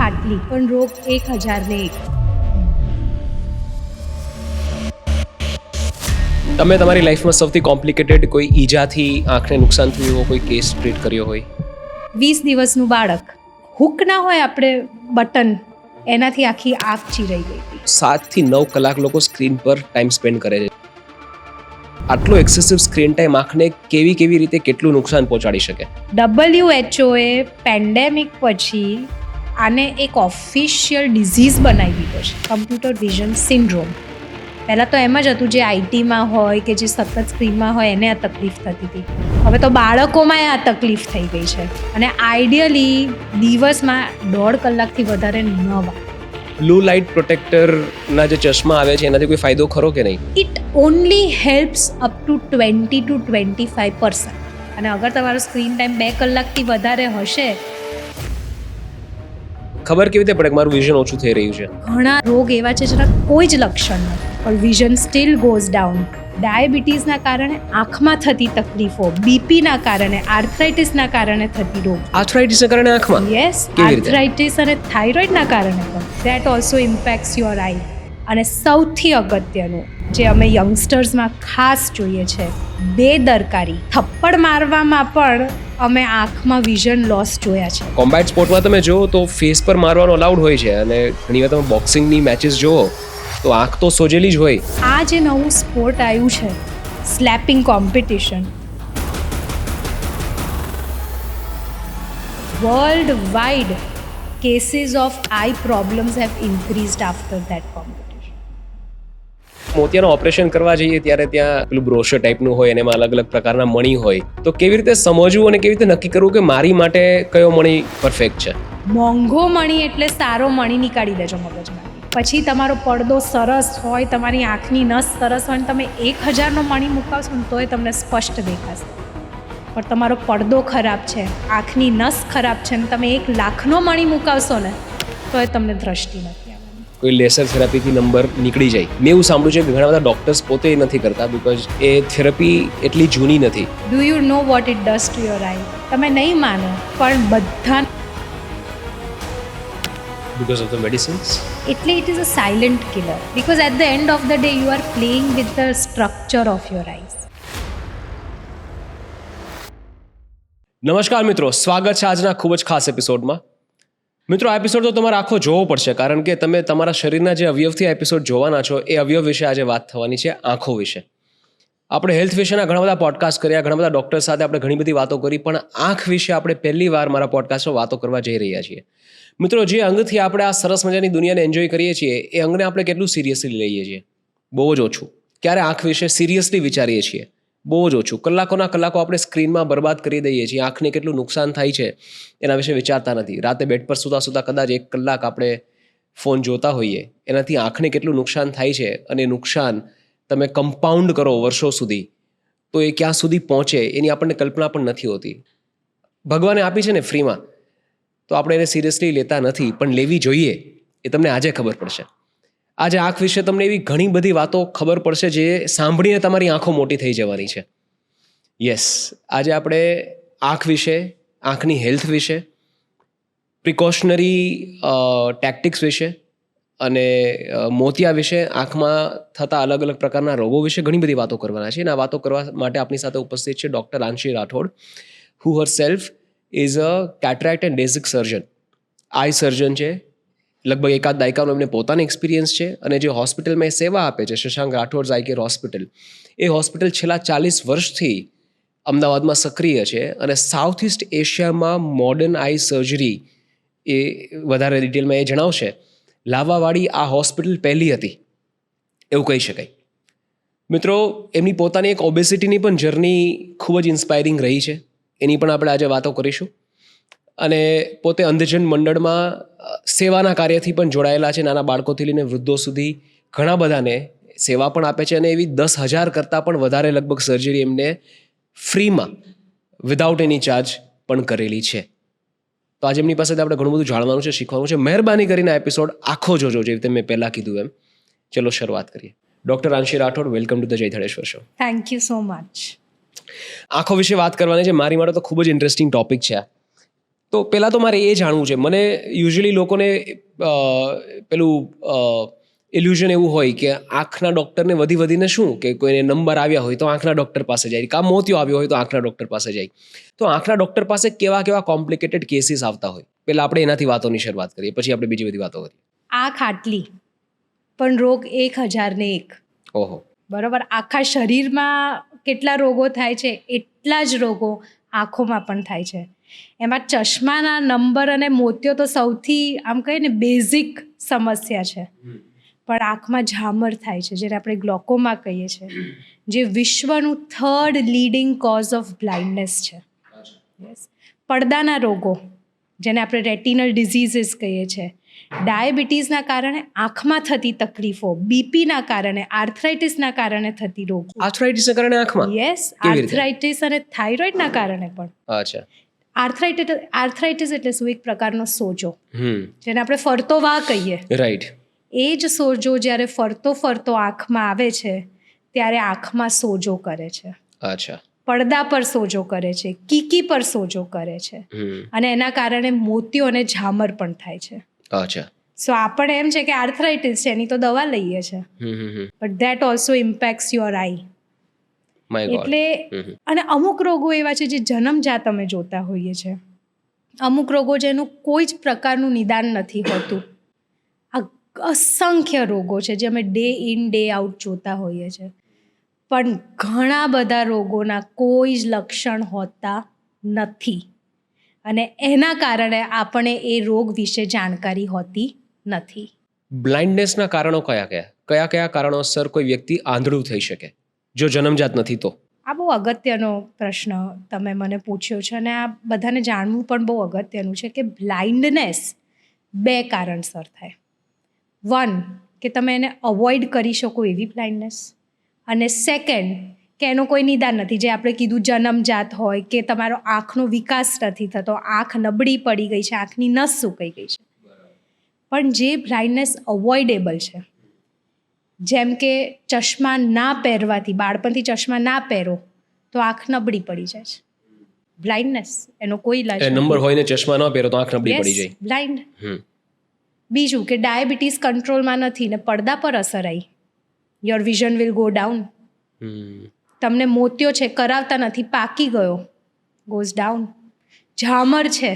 ફાટલી, પણ રોગ 1001. તમે તમારી લાઈફમાં સૌથી કોમ્પ્લિકેટેડ કોઈ ઈજાથી આંખને નુકસાન થયું હોય કોઈ કેસ ટ્રીટ કર્યો હોય? 20 દિવસનું બાળક, હુક ના હોય આપણે બટન, એનાથી આખી આંખ ચીરાઈ ગઈ હતી. 7 થી 9 કલાક લોકો સ્ક્રીન પર ટાઈમ સ્પેન્ડ કરે છે. આટલો એક્સેસિવ સ્ક્રીન ટાઈમ આંખને કેવી રીતે કેટલું નુકસાન પહોંચાડી શકે? WHO એ પેન્ડેમિક પછી આને એક ઓફિશિયલ ડિઝીઝ બનાવી દીધો છે, કમ્પ્યુટર વિઝન સિન્ડ્રોમ. પહેલાં તો એમ જ હતું જે આઈટીમાં હોય કે જે સતત સ્ક્રીનમાં હોય એને આ તકલીફ થતી હતી. હવે તો બાળકોમાં આ તકલીફ થઈ ગઈ છે અને આઈડિયલી દિવસમાં 1.5 કલાકથી વધારે ન વાપરવું. બ્લુ લાઇટ પ્રોટેક્ટરના જે ચશ્મા આવે છે એનાથી કોઈ ફાયદો ખરો કે નહીં? It only helps up to 20 to 25%. અને અગર તમારો સ્ક્રીન ટાઈમ 2 કલાકથી વધારે હશે, ખબર કેવી રીતે પડે કે મારું વિઝન ઓછું થઈ રહ્યું છે? ઘણા રોગ એવા છે જેના કોઈ જ લક્ષણ નથી પણ વિઝન સ્ટીલ ગોઝ ડાઉન. ડાયાબિટીસના કારણે આંખમાં થતી તકલીફો, બીપીના કારણે, આર્થરાઇટિસના કારણે થતી રોગ. આર્થરાઇટિસના કારણે આંખમાં? યસ, કેવી રીતે? આર્થરાઇટિસ અને થાઇરોઇડના કારણે પણ. ધેટ ઓલ્સો ઇમ્પેક્ટ્સ યોર આઈ. અને સૌથી અગત્યનું જે અમે યંગસ્ટર્સમાં ખાસ જોઈએ છે, બેદરકારી. થપ્પડ મારવામાં પણ અમે આંખમાં વિઝન લોસ જોયા છે. કોમ્બેટ સ્પોર્ટમાં તમે જુઓ તો ફેસ પર મારવાનો અલાઉડ હોય છે અને ઘણીવાર તમે બોક્સિંગની મેચિસ જુઓ તો આંખ તો સોજેલી જ હોય. આ જે નવું સ્પોર્ટ આવ્યું છે, slapping competition, world wide cases of eye problems have increased after that competition. મોતિયાનું ઓપરેશન કરવા જઈએ ત્યારે ત્યાં પેલું બ્રોશર ટાઈપનું હોય અને એમાં અલગ અલગ પ્રકારના મણી હોય, તો કેવી રીતે સમજવું અને કેવી રીતે નક્કી કરવું કે મારી માટે કયો મણી પરફેક્ટ છે? મોંઘો મણી એટલે સારો મણી નીકાળી દેજો મગજમાં. પછી તમારો પડદો સરસ હોય, તમારી આંખની નસ સરસ હોય, તમે 1000નો મણી મુકાવશો ને તોય તમને સ્પષ્ટ દેખાશે. પણ તમારો પડદો ખરાબ છે, આંખની નસ ખરાબ છે ને તમે 1 લાખનો મણી મુકાવશો ને તોય તમને દ્રષ્ટિ નથી આવવાની. કોઈ લેસર થેરાપીથી નંબર નીકળી જાય. મેં એવું સાંભળ્યું છે કે ઘણા બધા ડોક્ટર્સ પોતે નથી કરતા બિકોઝ એ થેરપી એટલી જૂની નથી. Do you know what it does to your eye? તમે નહીં માનો પણ બધા, Because of the medicines? એટલે it is a silent killer because at the end of the day you are playing with the structure of your eyes. નમસ્કાર મિત્રો, સ્વાગત છે આજના ખૂબ જ ખાસ એપિસોડમાં. મિત્રો, આ એપિસોડ તો તમારે આખો જોવો પડશે કારણ કે તમે તમારા શરીરના જે અવયવથી આ એપિસોડ જોવાના છો એ અવયવ વિશે આજે વાત થવાની છે, આંખો વિશે. આપણે હેલ્થ વિશેના ઘણા બધા પોડકાસ્ટ કર્યા, ઘણા બધા ડૉક્ટર સાથે આપણે ઘણી બધી વાતો કરી, પણ આંખ વિશે આપણે પહેલી વાર મારા પોડકાસ્ટમાં વાતો કરવા જઈ રહ્યા છીએ. મિત્રો, જે અંગથી આપણે આ સરસ મજાની દુનિયાને એન્જોય કરીએ છીએ એ અંગને આપણે કેટલું સિરિયસલી લઈએ છીએ? બહુ જ ઓછું. ક્યારે આંખ વિશે સિરિયસલી વિચારીએ છીએ? બહુ જ ઓછું. કલાકોના કલાકો આપણે સ્ક્રીનમાં બરબાદ કરી દઈએ છીએ. આંખને કેટલું નુકસાન થાય છે એના વિશે વિચારતા નથી. રાતે બેડ પર સૂતા કદાચ 1 કલાક આપણે ફોન જોતા હોઈએ, એનાથી આંખને કેટલું નુકસાન થાય છે અને નુકસાન તમે કમ્પાઉન્ડ કરો વર્ષો સુધી તો એ ક્યાં સુધી પહોંચે એની આપણને કલ્પના પણ નથી હોતી. ભગવાને આપી છે ને ફ્રીમાં, તો આપણે એને સિરિયસલી લેતા નથી, પણ લેવી જોઈએ એ તમને આજે ખબર પડશે. આજે આંખ વિશે તમને એવી ઘણી બધી વાતો ખબર પડશે જે સાંભળીને તમારી આંખો મોટી થઈ જવાની છે. યસ, આજે આપણે આંખ વિશે, આંખની હેલ્થ વિશે, પ્રિકોશનરી ટેક્ટિક્સ વિશે અને મોતિયા વિશે, આંખમાં થતા અલગ અલગ પ્રકારના રોગો વિશે ઘણી બધી વાતો કરવાના છે. અને આ વાતો કરવા માટે આપણી સાથે ઉપસ્થિત છે doctor Anshi Rathod, who herself is a cataract and LASIK surgeon. Eye surgeon છે. લગભગ 1 દાયકાનો એમને પોતાનો એક્સપિરિયન્સ છે અને જે હોસ્પિટલમાં એ સેવા આપે છે, શશાંક રાઠોડ આઈ કેર હોસ્પિટલ, એ હોસ્પિટલ છેલ્લા 40 વર્ષથી અમદાવાદમાં સક્રિય છે અને સાઉથ ઇસ્ટ એશિયામાં મોડર્ન આઈ સર્જરી એ વધારે ડિટેલમાં એ જણાવશે. લાવવાવાળી આ હોસ્પિટલ પહેલી હતી એવું કહી શકાય. મિત્રો, એમની પોતાની એક ઓબેસિટીની પણ જર્ની ખૂબ જ ઇન્સ્પાયરિંગ રહી છે, એની પણ આપણે આજે વાતો કરીશું. અને પોતે અંધજન મંડળમાં સેવાના કાર્યથી પણ જોડાયેલા છે. નાના બાળકોથી લઈને વૃદ્ધો સુધી ઘણા બધાને સેવા પણ આપે છે અને એવી 10,000 કરતાં પણ વધારે લગભગ સર્જરી એમને ફ્રીમાં વિધાઉટ એની ચાર્જ પણ કરેલી છે. તો આજે એમની પાસેથી આપણે ઘણું બધું જાણવાનું છે, શીખવાનું છે. મહેરબાની કરીને આ એપિસોડ આખો જોજો, જેવી રીતે મેં પહેલાં કીધું એમ. ચલો શરૂઆત કરીએ. Doctor Anshi Rathod, welcome to the Jay Dhadeshwar show. Thank you so much. આંખો વિશે વાત કરવાની છે. મારી માટે તો ખૂબ જ ઇન્ટરેસ્ટિંગ ટોપિક છે. તો પહેલાં તો મારે એ જાણવું છે, મને યુઝ્યુઅલી લોકોને પેલું ઇલ્યુઝન એવું હોય કે આંખના ડૉક્ટરને વધીને શું કે કોઈને નંબર આવ્યા હોય તો આંખના ડૉક્ટર પાસે જાય, કાં મોતિયો આવ્યો હોય તો આંખના ડૉક્ટર પાસે જાય. તો આંખના ડૉક્ટર પાસે કેવા કોમ્પ્લિકેટેડ કેસીસ આવતા હોય, પહેલાં આપણે એનાથી વાતોની શરૂઆત કરીએ, પછી આપણે બીજી બધી વાતો કરીએ. આંખ આટલી પણ રોગ 1001. ઓહો, બરાબર. આખા શરીરમાં કેટલા રોગો થાય છે એટલા જ રોગો આંખોમાં પણ થાય છે. એમાં ચશ્માના નંબર અને મોતિયો તો સૌથી આમ કહીએ ને બેઝિક સમસ્યા છે. પણ આંખમાં ઝામર થાય છે, જેને આપણે ગ્લોકોમા કહીએ છીએ, જે વિશ્વનું 3rd leading cause of blindness છે. પડદાના રોગો, જેને આપણે રેટિનલ ડિઝીઝીસ કહીએ છીએ, ડાયાબિટીસના કારણે આંખમાં થતી તકલીફો, બીપીના કારણે, આર્થરાઇટિસના કારણે થતી રોગો. આર્થરાઇટિસના કારણે આંખમાં? યસ, આર્થરાઇટિસ અને થાઇરોઇડના કારણે પણ. અચ્છા. આર્થરાઇટિસ એટલે શું? એક પ્રકારનો સોજો, જેને આપણે ફરતો વા કહીએ. રાઈટ. એ જ સોજો જ્યારે ફરતો આંખમાં આવે છે ત્યારે આંખમાં સોજો કરે છે. અચ્છા. પડદા પર સોજો કરે છે, કીકી પર સોજો કરે છે, અને એના કારણે મોતિયો અને ઝામર પણ થાય છે. અચ્છા. સો આપણે એમ છે કે આર્થરાઇટિસ છે, એની તો દવા લઈએ છે, but that also impacts your eye. એટલે અને અમુક રોગો એવા છે જે જન્મજાત અમે જોતા હોઈએ છીએ, અમુક રોગો જેનું કોઈ જ પ્રકારનું નિદાન નથી હોતું. આ અસંખ્ય રોગો છે જે અમે ડે ઇન ડે આઉટ જોતા હોઈએ છીએ, પણ ઘણા બધા રોગોના કોઈ જ લક્ષણ હોતા નથી, અને એના કારણે આપણે એ રોગ વિશે જાણકારી હોતી નથી. બ્લાઇન્ડનેસના કારણો કયા કારણોસર કોઈ વ્યક્તિ આંધળું થઈ શકે જો જન્મજાત નથી તો? આ બહુ અગત્યનો પ્રશ્ન તમે મને પૂછ્યો છે, અને આ બધાને જાણવું પણ બહુ અગત્યનું છે કે બ્લાઇન્ડનેસ 2 કારણસર થાય. 1, કે તમે એને અવોઇડ કરી શકો એવી બ્લાઇન્ડનેસ, અને 2nd, કે એનો કોઈ નિદાન નથી, જે આપણે કીધું જન્મજાત હોય, કે તમારો આંખનો વિકાસ નથી થતો, આંખ નબળી પડી ગઈ છે, આંખની નસ સુકાઈ ગઈ છે. પણ જે બ્લાઇન્ડનેસ અવોઇડેબલ છે, જેમ કે ચશ્મા ના પહેરવાથી, બાળપણથી ચશ્મા ના પહેરો તો આંખ નબળી પડી જાય છે, બ્લાઇન્ડનેસ, એનો કોઈ ઇલાજ નથી. નંબર હોય ને ચશ્મા ન પહેરો તો આંખ નબળી પડી જાય, બ્લાઇન્ડ. બીજું કે ડાયાબિટીસ કંટ્રોલમાં નથી ને પડદા પર અસર આવી, your vision will go down. તમને મોતિયો છે, કરાવતા નથી, પાકી ગયો, ગોઝ ડાઉન. ઝામર છે,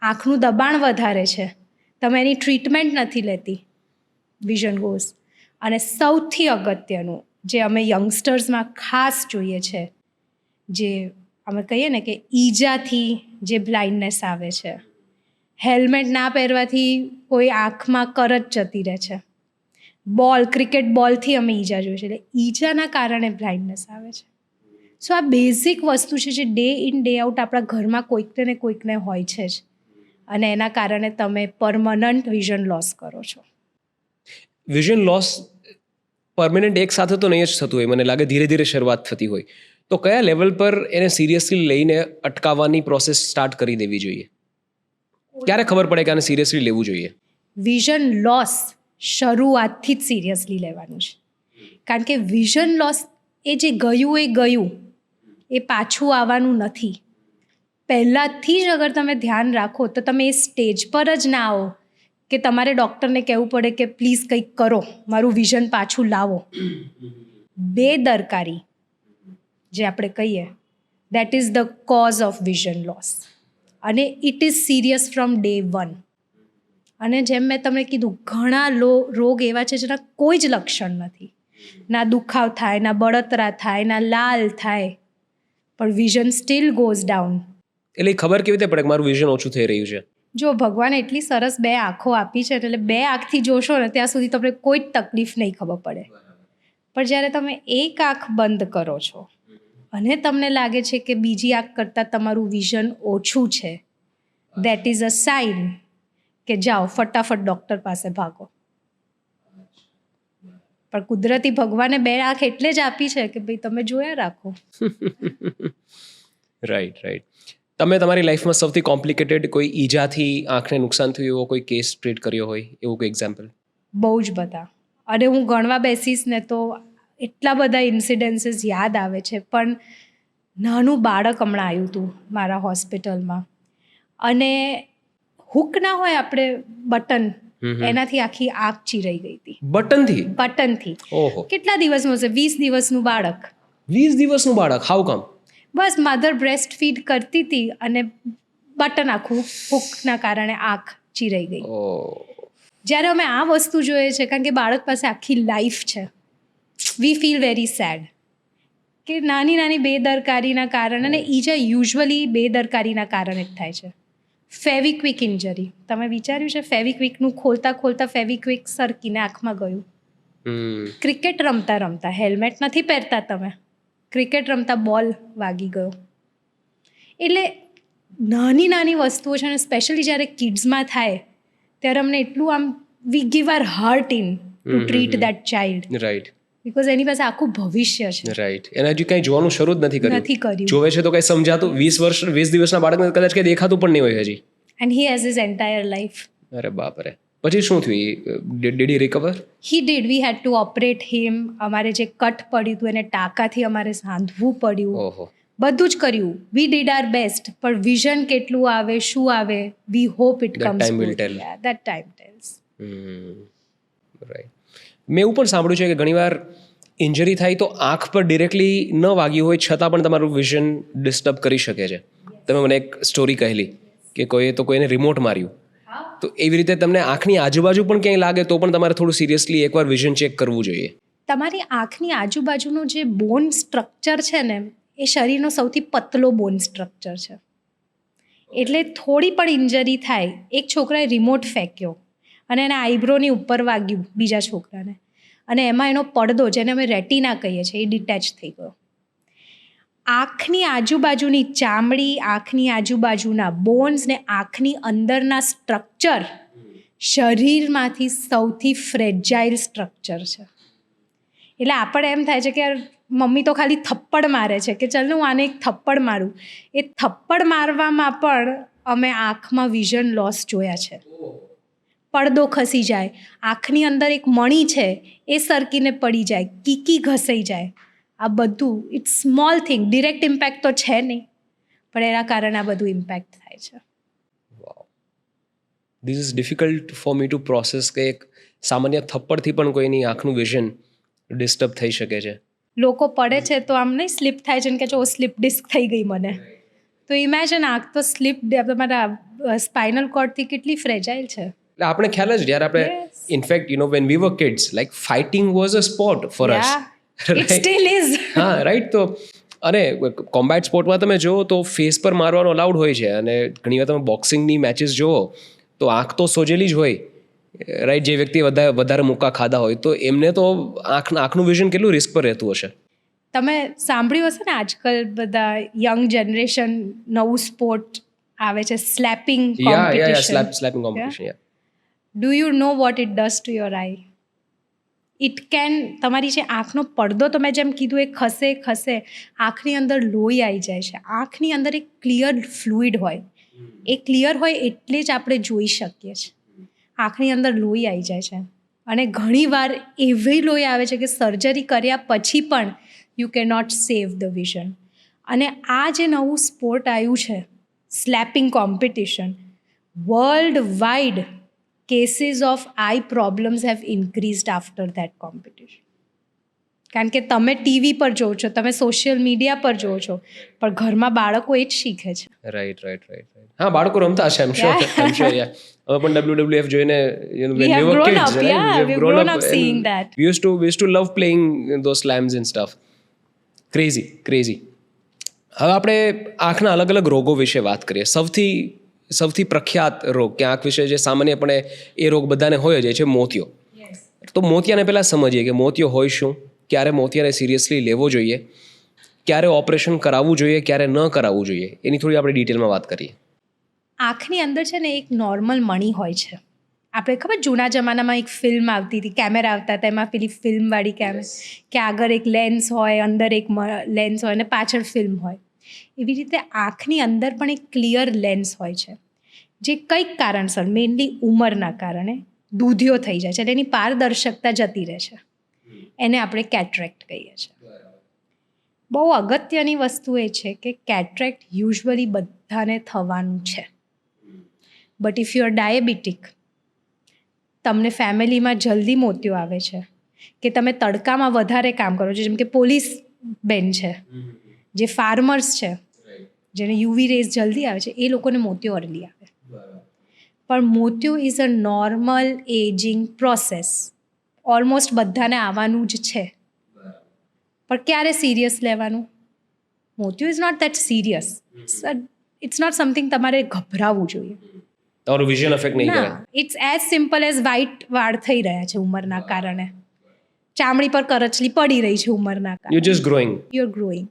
આંખનું દબાણ વધારે છે, તમે એની ટ્રીટમેન્ટ નથી લેતી, વિઝન ગોઝ. અને સૌથી અગત્યનું જે અમે યંગસ્ટર્સમાં ખાસ જોઈએ છે, જે અમે કહીએ ને કે ઈજાથી જે બ્લાઇન્ડનેસ આવે છે, હેલ્મેટ ના પહેરવાથી કોઈ આંખમાં કરચ જતી રહે છે, ક્રિકેટ બોલથી અમે ઈજા જોઈએ છે, એટલે ઈજાના કારણે બ્લાઇન્ડનેસ આવે છે. સો આ બેઝિક વસ્તુ છે જે ડે ઇન ડે આઉટ આપણા ઘરમાં કોઈકને હોય છે જ, અને એના કારણે તમે પરમનન્ટ વિઝન લોસ કરો છો. વિઝન લોસ પરમેનન્ટ એક સાથે તો નહીં જ થતું હોય, મને લાગે ધીરે ધીરે શરૂઆત થતી હોય, તો કયા લેવલ પર એને સિરિયસલી લઈને અટકાવવાની પ્રોસેસ સ્ટાર્ટ કરી દેવી જોઈએ? ક્યારે ખબર પડે કે આને સિરિયસલી લેવું જોઈએ? વિઝન લોસ શરૂઆતથી જ સિરિયસલી લેવાનું છે, કારણ કે વિઝન લોસ એ જે ગયું એ પાછું આવવાનું નથી. પહેલાંથી જ અગર તમે ધ્યાન રાખો તો તમે એ સ્ટેજ પર જ ના આવો કે તમારે ડૉક્ટરને કહેવું પડે કે પ્લીઝ કંઈક કરો, મારું વિઝન પાછું લાવો. બેદરકારી જે આપણે કહીએ, that is the cause of vision loss, અને it is serious from day 1. અને જેમ મેં તમને કીધું, ઘણા રોગ એવા છે જેના કોઈ જ લક્ષણ નથી, ના દુખાવ થાય, ના બળતરા થાય, ના લાલ થાય, પણ વિઝન સ્ટીલ ગોઝ ડાઉન. એટલે ખબર કેવી રીતે પડે કે મારું વિઝન ઓછું થઈ રહ્યું છે? જો ભગવાને એટલી સરસ 2 આંખો આપી છે, એટલે 2 આંખથી જોશો ને ત્યાં સુધી તમને કોઈ જ તકલીફ નહીં ખબર પડે. પણ જ્યારે તમે એક આંખ બંધ કરો છો અને તમને લાગે છે કે બીજી આંખ કરતાં તમારું વિઝન ઓછું છે, દેટ ઇઝ અ સાઇન કે જાઓ ફટાફટ ડૉક્ટર પાસે ભાગો. પણ કુદરતી ભગવાને 2 આંખ એટલે જ આપી છે કે ભાઈ તમે જોયા રાખો. રાઈટ. તમે તમારી લાઈફમાં સૌથી કોમ્પ્લિકેટેડ કોઈ ઈજાથી આંખને નુકસાન થયું એવો કોઈ કેસ ટ્રીટ કર્યો હોય, એવું કોઈ એક્ઝામ્પલ? બહુ જ બધા, અને હું ગણવા બેસીશ ને તો એટલા બધા ઇન્સિડન્સીસ યાદ આવે છે. પણ નાનું બાળક હમણાં આવ્યું હતું મારા હોસ્પિટલમાં, અને હુક ના હોય આપણે બટન, એનાથી આખી આંખ ચીરાઈ ગઈ હતી બટનથી. ઓહો, કેટલા દિવસનું હશે? 20 દિવસનું બાળક. 20 દિવસનું બાળક, હાઉ કમ? બસ મધર બ્રેસ્ટ ફીડ કરતી હતી અને બટન આખું હુકના કારણે આંખ ચીરાઈ ગઈ. જ્યારે અમે આ વસ્તુ જોઈએ છે, કારણ કે બાળક પાસે આખી લાઈફ છે, વી ફીલ વેરી સેડ કે નાની નાની બેદરકારીના કારણે, અને ઈજા યુઝ્યુઅલી બેદરકારીના કારણે જ થાય છે. ફેવિક્વિક ઇન્જરી, તમે વિચાર્યું છે? ફેવિક્વિકનું ખોલતા ફેવિક્વિક સરકીને આંખમાં ગયું. ક્રિકેટ રમતા રમતા, હેલ્મેટ નથી પહેરતા તમે, ક્રિકેટ રમતા બોલ વાગી ગયો. એટલે નાની નાની વસ્તુઓ છે, અને સ્પેશિયલી જ્યારે કિડ્સમાં થાય ત્યારે અમને એટલું આમ we give our heart in to treat that child, right, because એની પાસે આખું ભવિષ્ય છે. રાઈટ. એને હજી કંઈ જોવાનું શરૂ જ નથી કર્યું. જોવે છે તો કંઈ સમજાતું, 20 દિવસના બાળકને કદાચ કંઈ દેખાતું પણ નહીં હોય હજી. And he has his entire life. અરે બાપ રે. પછી શું થયું? Did he recover? He did. We had to operate him. અમારે જે કટ પડ્યું હતું એને ટાંકાથી અમારે સાંધવું પડ્યું. ઓહો, બધું બધું જ કર્યું. વી ડીડ આર બેસ્ટ, પણ વિઝન કેટલું આવે, શું આવે, we hope it comes. time will tell. That time tells. Right. મેં એવું પણ સાંભળ્યું છે કે ઘણીવાર ઇન્જરી થાય તો આંખ પર ડિરેક્ટલી ન વાગી હોય છતાં પણ તમારું વિઝન ડિસ્ટર્બ કરી શકે છે. તમે મને એક સ્ટોરી કહેલી કે કોઈને રિમોટ માર્યું, તો એવી રીતે તમને આંખની આજુબાજુ પણ ક્યાંય લાગે તો પણ તમારે થોડું સિરિયસલી એકવાર વિઝન ચેક કરવું જોઈએ. તમારી આંખની આજુબાજુનો જે બોન સ્ટ્રક્ચર છે ને, એ શરીરનો સૌથી પતલો બોન સ્ટ્રક્ચર છે. એટલે થોડી પણ ઇન્જરી થાય, એક છોકરાએ રિમોટ ફેંક્યો અને એને આઈબ્રોની ઉપર વાગ્યું બીજા છોકરાને, અને એમાં એનો પડદો, જેને અમે રેટિના કહીએ છીએ, એ ડિટેચ થઈ ગયો. આંખની આજુબાજુની ચામડી, આંખની આજુબાજુના બોન્સ ને આંખની અંદરના સ્ટ્રક્ચર શરીરમાંથી સૌથી ફ્રેજાઇલ સ્ટ્રક્ચર છે. એટલે આપણે એમ થાય છે કે યાર મમ્મી તો ખાલી થપ્પડ મારે છે, કે ચાલ હું આને એક થપ્પડ મારું. એ થપ્પડ મારવામાં પણ અમે આંખમાં વિઝન લોસ જોયા છે. પડદો ખસી જાય, આંખની અંદર એક મણી છે એ સરકીને પડી જાય, કીકી ઘસાઈ જાય. આ બધું it's small thing. Direct impact તો છે નહીં, પણ એના કારણે આ બધું ઇમ્પેક્ટ થાય છે. This is difficult for me to process કે એક સામાન્ય થપ્પડથી પણ કોઈની આંખનું વિઝન ડિસ્ટર્બ થઈ શકે છે. લોકો પડે છે તો આમ નહીં સ્લીપ થાય છે ને કે જો સ્લીપ ડિસ્ક થઈ ગઈ મને, તો ઇમેજિન આંખ તો સ્લીપ તમારા સ્પાઇનલ કોર્ડથી કેટલી ફ્રેજાઇલ છે. એટલે આપણે ખ્યાલ જ, જ્યારે આપણે in fact when we were kids, like fighting was a sport for us. It still is. હા, રાઈટ. તો અને કોમ્બેટ સ્પોર્ટમાં તમે જુઓ તો ફેસ પર મારવાનો અલાઉડ હોય છે, અને ઘણીવાર તમે બોક્સિંગની મેચિસ જુઓ તો આંખ તો સોજેલી જ હોય, રાઈટ. જે વ્યક્તિ વધારે મુક્કા ખાધા હોય તો એમને તો આંખનું વિઝન કેટલું રિસ્ક પર રહેતું હશે. તમે સાંભળ્યું હશે ને, આજકાલ બધા યંગ જનરેશન નવું સ્પોર્ટ આવે છે, slapping competition. Do you know what it does to your eye? It can, તમારી જે આંખનો પડદો તો મેં જેમ કીધું એ ખસે, આંખની અંદર લોહી આવી જાય છે. આંખની અંદર એક ક્લિયર ફ્લુઇડ હોય, એ ક્લિયર હોય એટલે જ આપણે જોઈ શકીએ છીએ. આંખની અંદર લોહી આવી જાય છે, અને ઘણીવાર એવી લોહી આવે છે કે સર્જરી કર્યા પછી પણ you can not save the vision. અને આ જે નવું સ્પોર્ટ આવ્યું છે, slapping competition, world wide cases of eye problems have increased after that competition. કારણ કે તમે ટીવી પર જોવો છો, તમે સોશિયલ મીડિયા પર જોવો છો, પણ ઘરમાં બાળકો એ જ શીખે છે. રાઈટ. હા, બાળકો રમતા હશે, એમ શ્યોર. હવે પણ WWF જોઈને We have grown up, yeah, we've grown up seeing that. We used to love playing those slams and stuff. Crazy. હવે આપણે આંખના અલગ અલગ રોગો વિશે વાત કરીએ. સૌથી પ્રખ્યાત રોગ કે આંખ વિશે જે સામાન્યપણે એ રોગ બધાને હોય જ છે, મોતિયો. તો મોતિયાને પહેલાં સમજીએ કે મોતિયો હોય શું, ક્યારે મોતિયાને સિરિયસલી લેવો જોઈએ, ક્યારે ઓપરેશન કરાવવું જોઈએ, ક્યારે ન કરાવવું જોઈએ, એની થોડી આપણે ડિટેલમાં વાત કરીએ. આંખની અંદર છે ને એક નોર્મલ મણી હોય છે. આપણે ખબર જૂના જમાનામાં એક ફિલ્મ આવતી હતી, કેમેરા આવતા હતા, એમાં પેલી ફિલ્મવાળી કે આગળ એક લેન્સ હોય, અંદર એક લેન્સ હોય અને પાછળ ફિલ્મ હોય. એવી રીતે આંખની અંદર પણ એક ક્લિયર લેન્સ હોય છે, જે કંઈક કારણસર, મેઇનલી ઉંમરના કારણે દૂધિયો થઈ જાય છે, એટલે એની પારદર્શકતા જતી રહે છે. એને આપણે કેટરેક્ટ કહીએ છીએ. બહુ અગત્યની વસ્તુ એ છે કે કેટરેક્ટ યુઝ્યુઅલી બધાને થવાનું છે. But if you are diabetic, તમને ફેમિલીમાં જલ્દી મોતિયો આવે છે, કે તમે તડકામાં વધારે કામ કરો છો, જેમ કે પોલીસ બેન છે, જે ફાર્મર્સ છે, જેને યુવી રેઝ જલ્દી આવે છે, એ લોકોને મોતિયો અર્લી આવે. પણ મોતિયો is a normal ageing process, almost બધાને આવવાનું જ છે. પણ ક્યારે સિરિયસ લેવાનું? મોતિયો is not that serious. It's not something તમારે ગભરાવવું જોઈએ. તમારું વિઝન અફેક્ટ નહીં કરે. It's as simple as white વાળ થઈ રહ્યા છે ઉંમરના કારણે, ચામડી પર કરચલી પડી રહી છે ઉંમરના કારણે. You just growing. You are growing.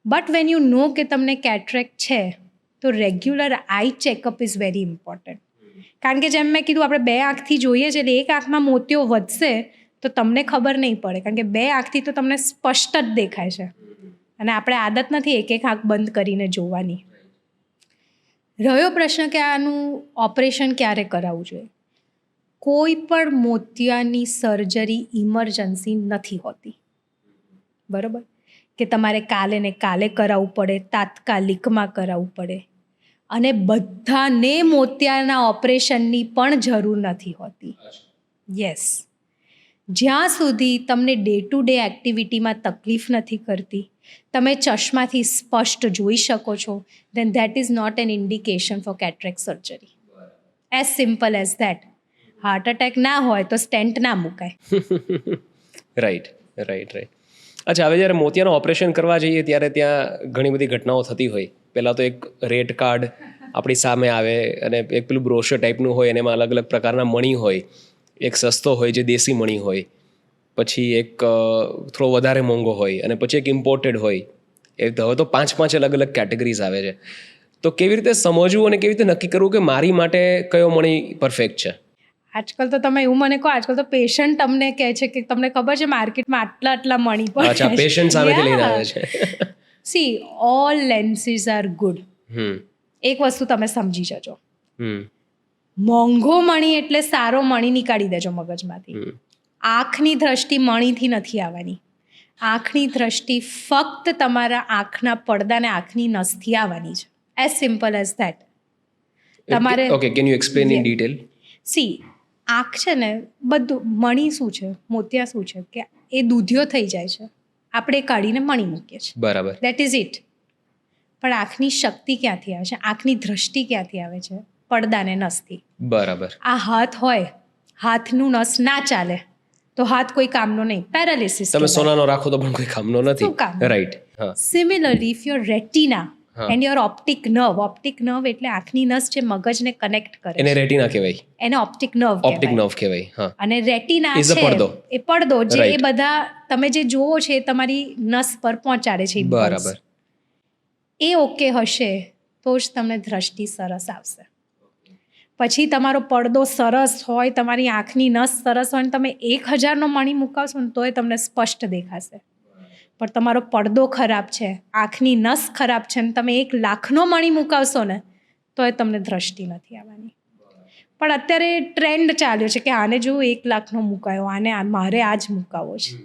But when you know કે તમને કેટરેક્ટ છે, તો regular I checkup is very important. કારણ કે જેમ મેં કીધું, આપણે બે આંખથી જોઈએ છે, એટલે એક આંખમાં મોતિયો વધશે તો તમને ખબર નહીં પડે, કારણ કે બે આંખથી તો તમને સ્પષ્ટ જ દેખાય છે, અને આપણે આદત નથી એક એક આંખ બંધ કરીને જોવાની. રહ્યો પ્રશ્ન કે આનું ઓપરેશન ક્યારે કરાવવું જોઈએ. કોઈ પણ મોતિયાની સર્જરી ઇમરજન્સી નથી હોતી, બરાબર? કે તમારે કાલે ને કાલે કરાવવું પડે, તાત્કાલિકમાં કરાવવું પડે. અને બધાને મોતિયાના ઓપરેશનની પણ જરૂર નથી હોતી. યસ, જ્યાં સુધી તમને ડે ટુ ડે એક્ટિવિટીમાં તકલીફ નથી કરતી, તમે ચશ્માથી સ્પષ્ટ જોઈ શકો છો, then that is not an indication for cataract surgery. As simple as that. Heart attack ના હોય તો સ્ટેન્ટ ના મુકાય. રાઈટ. અચ્છા, હવે જ્યારે મોતિયાનું ઓપરેશન કરવા જઈએ ત્યારે ત્યાં ઘણી બધી ઘટનાઓ થતી હોય. પહેલાં તો એક રેટ કાર્ડ આપણી સામે આવે, અને એક પેલું બ્રોશર ટાઈપનું હોય, અને એમાં અલગ અલગ પ્રકારના મણી હોય. એક સસ્તો હોય જે દેશી મણી હોય, પછી એક થોડો વધારે મોંઘો હોય, અને પછી એક ઇમ્પોર્ટેડ હોય. એ હવે તો 5 અલગ અલગ કેટેગરીઝ આવે છે. તો કેવી રીતે સમજવું અને કેવી રીતે નક્કી કરવું કે મારી માટે કયો મણી પરફેક્ટ છે? આજકાલ તો તમે એવું મને કહો, આજકાલ તો પેશન્ટ તમને કહે છે કે તમને ખબર છે માર્કેટમાં આટલા મણી પડે. અચ્છા, પેશન્ટ સામેથી લઈને આવે છે. C, all lenses are good. એક વસ્તુ તમે સમજી જજો, મોંઘો મણી એટલે સારો મણી નીકાળી દેજો મગજમાંથી. આંખની દ્રષ્ટિ મણીથી નથી આવવાની. આંખની દ્રષ્ટિ ફક્ત તમારા આંખના પડદાને આંખની નસથી આવવાની છે. As simple as that. તમારે okay, can you explain in detail? See, આંખ છે ને, બધું મણી શું છે, મોતિયા શું છે, કે એ દૂધિયો થઈ જાય છે, આપણે કાઢીને મણી મૂકીએ છીએ, બરાબર. That is it. પણ આંખની શક્તિ ક્યાંથી આવે છે? આંખની દ્રષ્ટિ ક્યાંથી આવે છે? પડદાને નસથી. બરાબર. આ હાથ હોય, હાથનું નસ ના ચાલે તો હાથ કોઈ કામનો નહીં, પેરાલિસિસ. તમે સોનાનો રાખો તો પણ કોઈ કામનો નથી. Right. Similarly if your retina and your optic nerve એટલે આંખની નસ જે મગજને કનેક્ટ કરે, એને રેટિના કહેવાય, એને ઓપ્ટિક નર્વ કહેવાય. અને રેટિના છે એ પડદો જે એ બધા તમે જે જોવો છે એ તમારી નસ પર પહોંચાડે છે. બરાબર. એ ઓકે હશે તો જ તમને દ્રષ્ટિ સરસ આવશે. પછી તમારો પડદો સરસ હોય, તમારી આંખની નસ સરસ હોય, તમે 1000નો મણી મુકાવશો ને તોય તમને સ્પષ્ટ દેખાશે. પણ તમારો પડદો ખરાબ છે, આંખની નસ ખરાબ છે, ને તમે 1 લાખનો મણી મુકાવશો ને તોય તમને દ્રષ્ટિ નથી આવવાની. પણ અત્યારે ટ્રેન્ડ ચાલ્યો છે કે આને જો 1 લાખનો મુકાયો, આને મારે આ જ મુકાવો છે.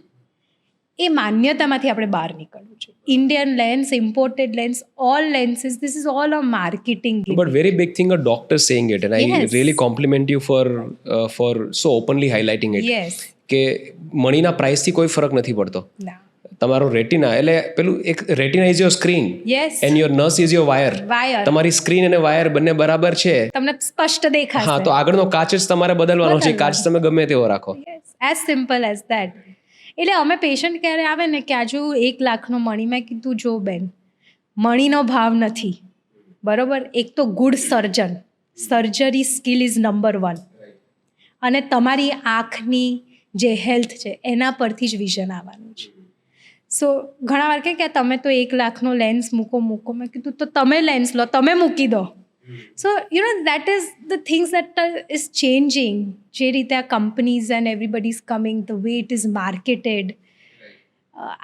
એ માન્યતામાંથી આપણે બહાર નીકળવું છે. Indian lens, imported lens, all lenses, this is all a marketing gimmick. But very big thing, a doctor saying it, and I really compliment you for so openly highlighting it. Yes. કે મણીના પ્રાઇસથી કોઈ ફરક નથી પડતો. ના. તમારો retina એટલે પેલું એક retina is your screen, and your nurse is your wire. તમારી સ્ક્રીન અને વાયર બંને બરાબર છે, તમને સ્પષ્ટ દેખાશે. હા, તો આગળનો કાચ જ તમારે બદલવાનો છે. કાચ તમે ગમે તેવો રાખો. As simple as that. એટલે અમે પેશન્ટ ક્યારે આવે ને કે આજુ 1 લાખનો મણી, મેં કીધું જો બેન, મણીનો ભાવ નથી, બરોબર? એક તો good surgery skill is number 1, અને તમારી આંખની જે હેલ્થ છે એના પરથી જ વિઝન આવવાનું છે. સો ઘણા વાર કે તમે તો 1 લાખનો લેન્સ મૂકો. મેં કીધું તો તમે લેન્સ લો, તમે મૂકી દો. સો that is the things that is changing. જે રીતે આ companies and everybody is coming, the way it is marketed.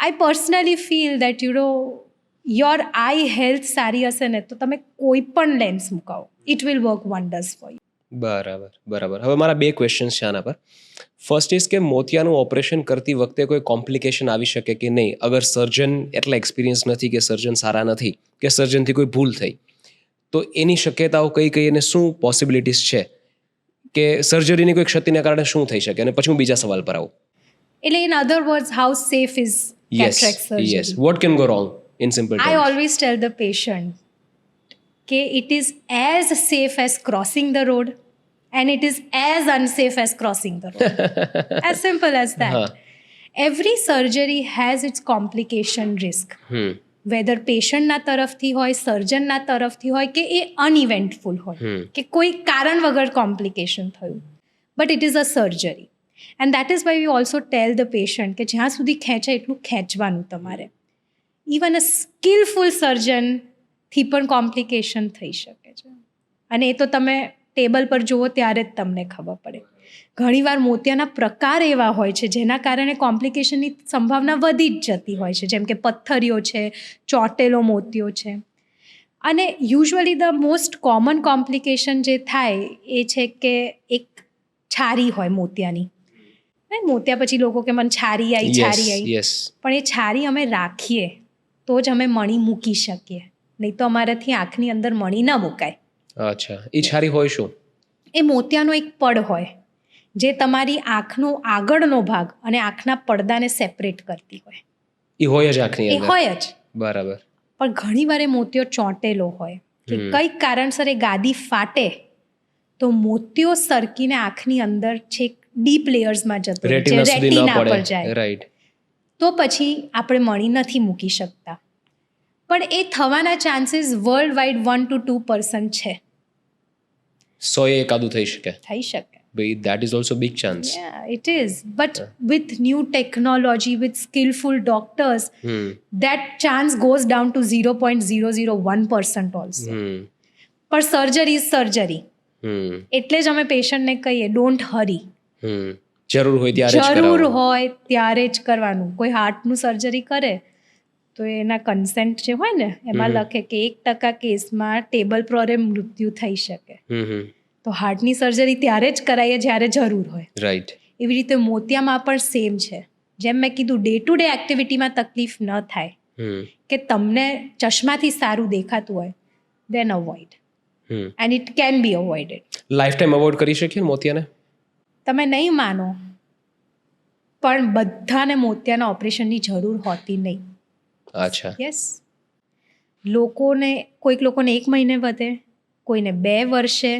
I personally feel that your eye health સારી હશે ને તો તમે કોઈ પણ lens મુકાવો, it will work wonders for you. બરાબર. હવે મારા 2 ક્વેશ્ચન્સ છે આના પર. ફર્સ્ટ ઇઝ કે મોતિયાનું ઓપરેશન કરતી વખતે કોઈ કોમ્પ્લિકેશન આવી શકે કે નહીં, અગર સર્જન એટલા એક્સપિરિયન્સ નથી, કે સર્જન સારા નથી, કે સર્જનથી કોઈ ભૂલ થઈ, તો એની શક્યતાઓ કઈ કઈ અને શું પોસિબિલિટીઝ છે કે સર્જરીની કોઈ ક્ષતિને કારણે શું થઈ શકે? અને પછી હું બીજા સવાલ પર આવું. એટલે in other words, how safe is yes cataract surgery? Yes, what can go wrong in simple I terms? always tell the patient કે it is as safe as crossing the road and it is as unsafe as crossing the road. As simple as that. હા. Every surgery has its complication risk. Whether પેશન્ટના તરફથી હોય, સર્જનના તરફથી હોય કે એ અનઇવેન્ટફુલ હોય કે કોઈ કારણ વગર કોમ્પ્લિકેશન થયું, but it is a surgery and that is why we also tell the patient કે જ્યાં સુધી ખેંચે એટલું ખેંચવાનું તમારે. ઇવન અ સ્કિલફુલ સર્જનથી પણ કોમ્પ્લિકેશન થઈ શકે છે અને એ તો તમે ટેબલ પર જુઓ ત્યારે જ તમને ખબર પડે. ઘણીવાર મોતિયાના પ્રકાર એવા હોય છે જેના કારણે કોમ્પ્લિકેશનની સંભાવના વધી જ જતી હોય છે, જેમ કે પથ્થરીઓ છે, ચોંટેલો મોતિયો છે. અને usually the most common complication જે થાય એ છે કે એક છારી હોય મોતિયાની. મોતિયા પછી લોકો કે મને છારી આવી, યસ. પણ એ છારી અમે રાખીએ તો જ અમે મણી મૂકી શકીએ, નહીં તો અમારાથી આંખની અંદર મણી ન મુકાય. અચ્છા, એ છારી હોય શું? એ મોતિયાનો એક પડ હોય જે તમારી આંખનો આગળનો ભાગ અને આંખના પડદાને સેપરેટ કરતી હોય. એ હોય જ આંખની એ અંદર. હોય જ, બરાબર. પણ ઘણીવાર એ મોતિયો ચોંટેલો હોય કે કંઈક કારણસર એ ગાદી ફાટે તો મોતિયો સરકીને આંખની અંદર છેક ડીપ લેયર્સમાં જતો રહે, જે રેટિના સુધી ન રેટિના પર પડે. જાય, રાઈટ. તો પછી આપણે મણી નથી મૂકી શકતા. પણ એ થવાના ચાન્સીસ વર્લ્ડ વાઇડ 1-2% છે. 100 એકાદું થઈ શકે. થઈ શકે. ભાઈ, that is also big chance. Yeah, it is. But with new technology, with skillful doctors, that chance goes down to 0.001% also. પણ સર્જરી ઇઝ સર્જરી. એટલે જ અમે પેશન્ટને કહીએ ડોન્ટ હરી. જરૂર હોય ત્યારે જ જરૂર કરાવવાનું. હોય ત્યારે જ કરવાનું. કોઈ હાર્ટનું સર્જરી કરે તો એના કન્સેન્ટ જે હોય ને એમાં લખે કે 1% કેસમાં ટેબલ પ્રોરે મૃત્યુ થઈ શકે. તો હાર્ટની સર્જરી ત્યારે જ કરાઈએ જ્યારે જરૂર હોય. રાઈટ. એવી રીતે મોતિયામાં પણ સેમ છે. જેમ મેં કીધું, ડે ટુ ડે એક્ટિવિટીમાં તકલીફ ન થાય કે તમને ચશ્માથી સારું દેખાતું હોય, then avoid and it can be avoided. Lifetime avoid કરી શકીએ ને મોતિયાને? તમે નહીં માનો, પણ બધાને મોતિયાના ઓપરેશનની જરૂર હોતી નહીં. અચ્છા. યસ. કોઈક લોકોને 1 મહિને વધે, કોઈને 2 વર્ષે,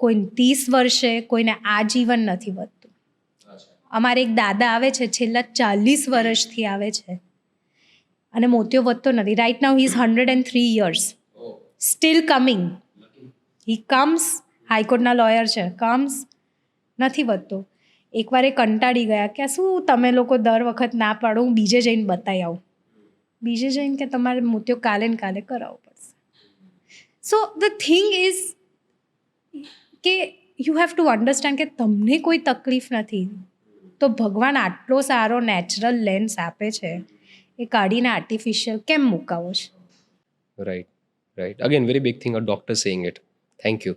કોઈને 30 વર્ષે, કોઈને આજીવન નથી વધતું. અમારે એક દાદા આવે છે, છેલ્લા 40 વર્ષથી આવે છે અને મોતિયો વધતો નથી. Right now he is 103 years, still coming. He comes, હાઈકોર્ટના લોયર છે, કમ્સ, નથી વધતો. એકવાર એ કંટાળી ગયા કે શું તમે લોકો દર વખત ના પાડો, હું બીજે જઈને બતાવી આવું. બીજે જઈને કે તમારે મોતિયો કાલે ને કાલે કરાવવો પડશે. સો ધ થિંગ ઇઝ કે યુ હેવ ટુ અન્ડરસ્ટેન્ડ કે તમને કોઈ તકલીફ નથી તો ભગવાન આટલો સારો નેચરલ લેન્સ આપે છે, એ કાઢીને આર્ટિફિશિયલ કેમ મુકાવો છે? Right right. Again very big thing, a doctor saying it. Thank you.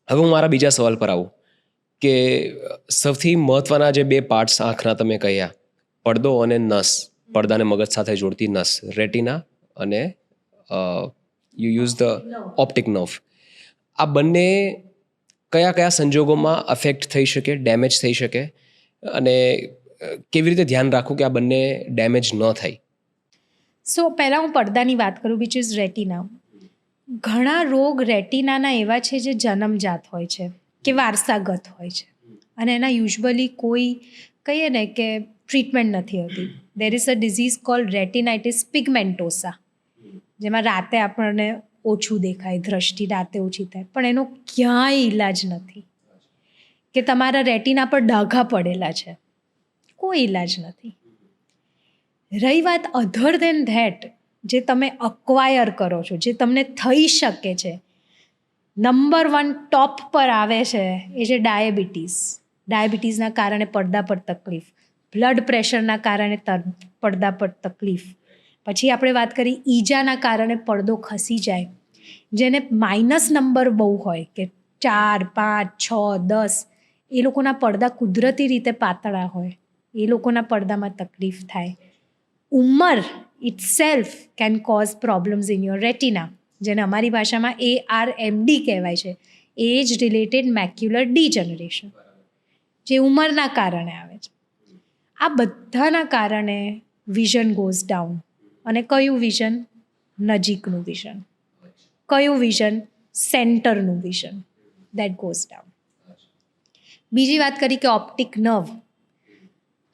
હવે હું મારા બીજા સવાલ પર આવું કે સૌથી મહત્વના જે 2 પાર્ટ્સ આંખના તમે કહ્યા, પડદો અને નસ, પડદાને મગજ સાથે જોડતી નસ, રેટિના અને you use the optic nerve. આ બંને કયા કયા સંજોગોમાં અફેક્ટ થઈ શકે, ડેમેજ થઈ શકે, અને કેવી રીતે ધ્યાન રાખવું કે આ બંને ડેમેજ ન થાય? સો પહેલાં હું પડદાની વાત કરું, વિચ ઇઝ રેટિના. ઘણા રોગ રેટિનાના એવા છે જે જન્મજાત હોય છે કે વારસાગત હોય છે અને એના યુઝ્યુઅલી કોઈ કહીએ ને કે ટ્રીટમેન્ટ નથી હોતી. There is a disease called retinitis pigmentosa, જેમાં રાતે આપણને ઓછું દેખાય, દ્રષ્ટિ રાતે ઓછી થાય, પણ એનો ક્યાંય ઈલાજ નથી. કે તમારા રેટિના પર ડાઘા પડેલા છે, કોઈ ઈલાજ નથી. રહી વાત અધર દેન ધેટ, જે તમે અક્વાયર કરો છો, જે તમને થઈ શકે છે, નંબર 1 ટોપ પર આવે છે એ છે ડાયાબિટીસ. ડાયાબિટીસના કારણે પડદા પર તકલીફ, બ્લડ પ્રેશરના કારણે પડદા પર તકલીફ. પછી આપણે વાત કરી ઈજાના કારણે પડદો ખસી જાય, જેને માઇનસ નંબર બહુ હોય કે 4, 5, 6, 10, એ લોકોના પડદા કુદરતી રીતે પાતળા હોય, એ લોકોના પડદામાં તકલીફ થાય. ઉંમર itself can cause problems in your retina. જેને અમારી ભાષામાં ARMD કહેવાય છે, એજ રિલેટેડ મેક્યુલર ડીજનરેશન, જે ઉંમરના કારણે આવે છે. આ બધાના કારણે વિઝન ગોઝ ડાઉન. અને કયું વિઝન? નજીકનું વિઝન. કયું વિઝન? સેન્ટરનું વિઝન, દેટ ગોઝ ડાઉન. બીજી વાત કરી કે ઓપ્ટિક નર્વ.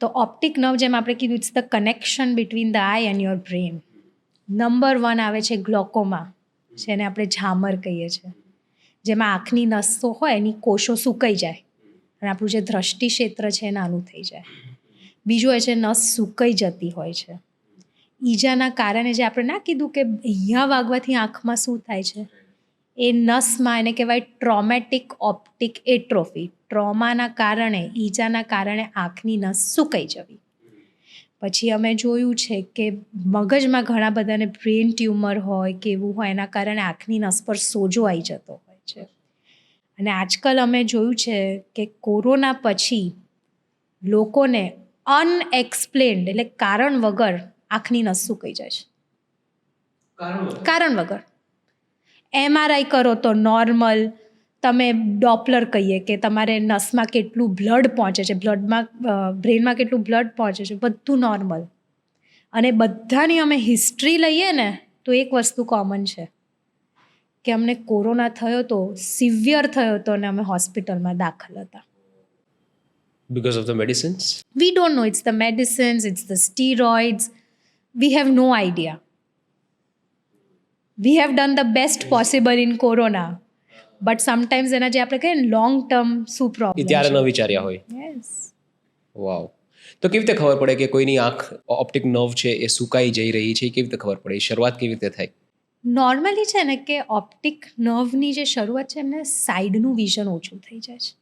તો ઓપ્ટિક નર્વ, જેમ આપણે કીધું, it's the connection between the eye and your brain. Number 1 આવે છે ગ્લોકોમા, જેને આપણે ઝામર કહીએ છીએ, જેમાં આંખની નસો હોય એની કોષો સુકાઈ જાય અને આપણું જે દ્રષ્ટિ ક્ષેત્ર છે એ નાનું થઈ જાય. બીજું હોય છે નસ સુકાઈ જતી હોય છે. ઈજાના કારણે, જે આપણે ના કીધું કે અહીંયા વાગવાથી આંખમાં શું થાય છે, એ નસમાં એને કહેવાય ટ્રોમેટિક ઓપ્ટિક એટ્રોફી. ટ્રોમાના કારણે, ઈજાના કારણે આંખની નસ સુકાઈ જવી. પછી અમે જોયું છે કે મગજમાં ઘણા બધાને બ્રેન ટ્યુમર હોય કે એવું હોય, એના કારણે આંખની નસ પર સોજો આવી જતો હોય છે. અને આજકાલ અમે જોયું છે કે કોરોના પછી લોકોને અનએક્સપ્લેન્ડ, એટલે કારણ વગર આંખની નસ સુકાઈ જાય છે. કારણ વગર. MRI કરો તો નોર્મલ, તમે ડોપલર કહીએ કે તમારે નસમાં કેટલું બ્લડ પહોંચે છે, બ્રેનમાં કેટલું બ્લડ પહોંચે છે, બધું નોર્મલ. અને બધાની અમે હિસ્ટ્રી લઈએ ને તો એક વસ્તુ કોમન છે કે અમને કોરોના થયો તો, સિવિયર થયો તો, અને અમે હોસ્પિટલમાં દાખલ હતા. Because of the medicines? We don't know. It's the medicines, it's the steroids. We have no idea. We have done the best possible in corona. But sometimes એના જે આપણે કહીએ ને લોંગ ટર્મ શું પ્રોબ્લેમ એ ત્યારે ન વિચાર્યા હોય. યસ. વાવ. તો કેવી રીતે ખબર પડે કે કોઈની આંખ ઓપ્ટિક નર્વ છે એ સુકાઈ જઈ રહી છે? કેવી રીતે ખબર પડે? એ શરૂઆત કેવી રીતે થાય? નોર્મલી છે ને કે ઓપ્ટિક નર્વની જે શરૂઆત છે એમને સાઈડનું વિઝન ઓછું થઈ જાય છે.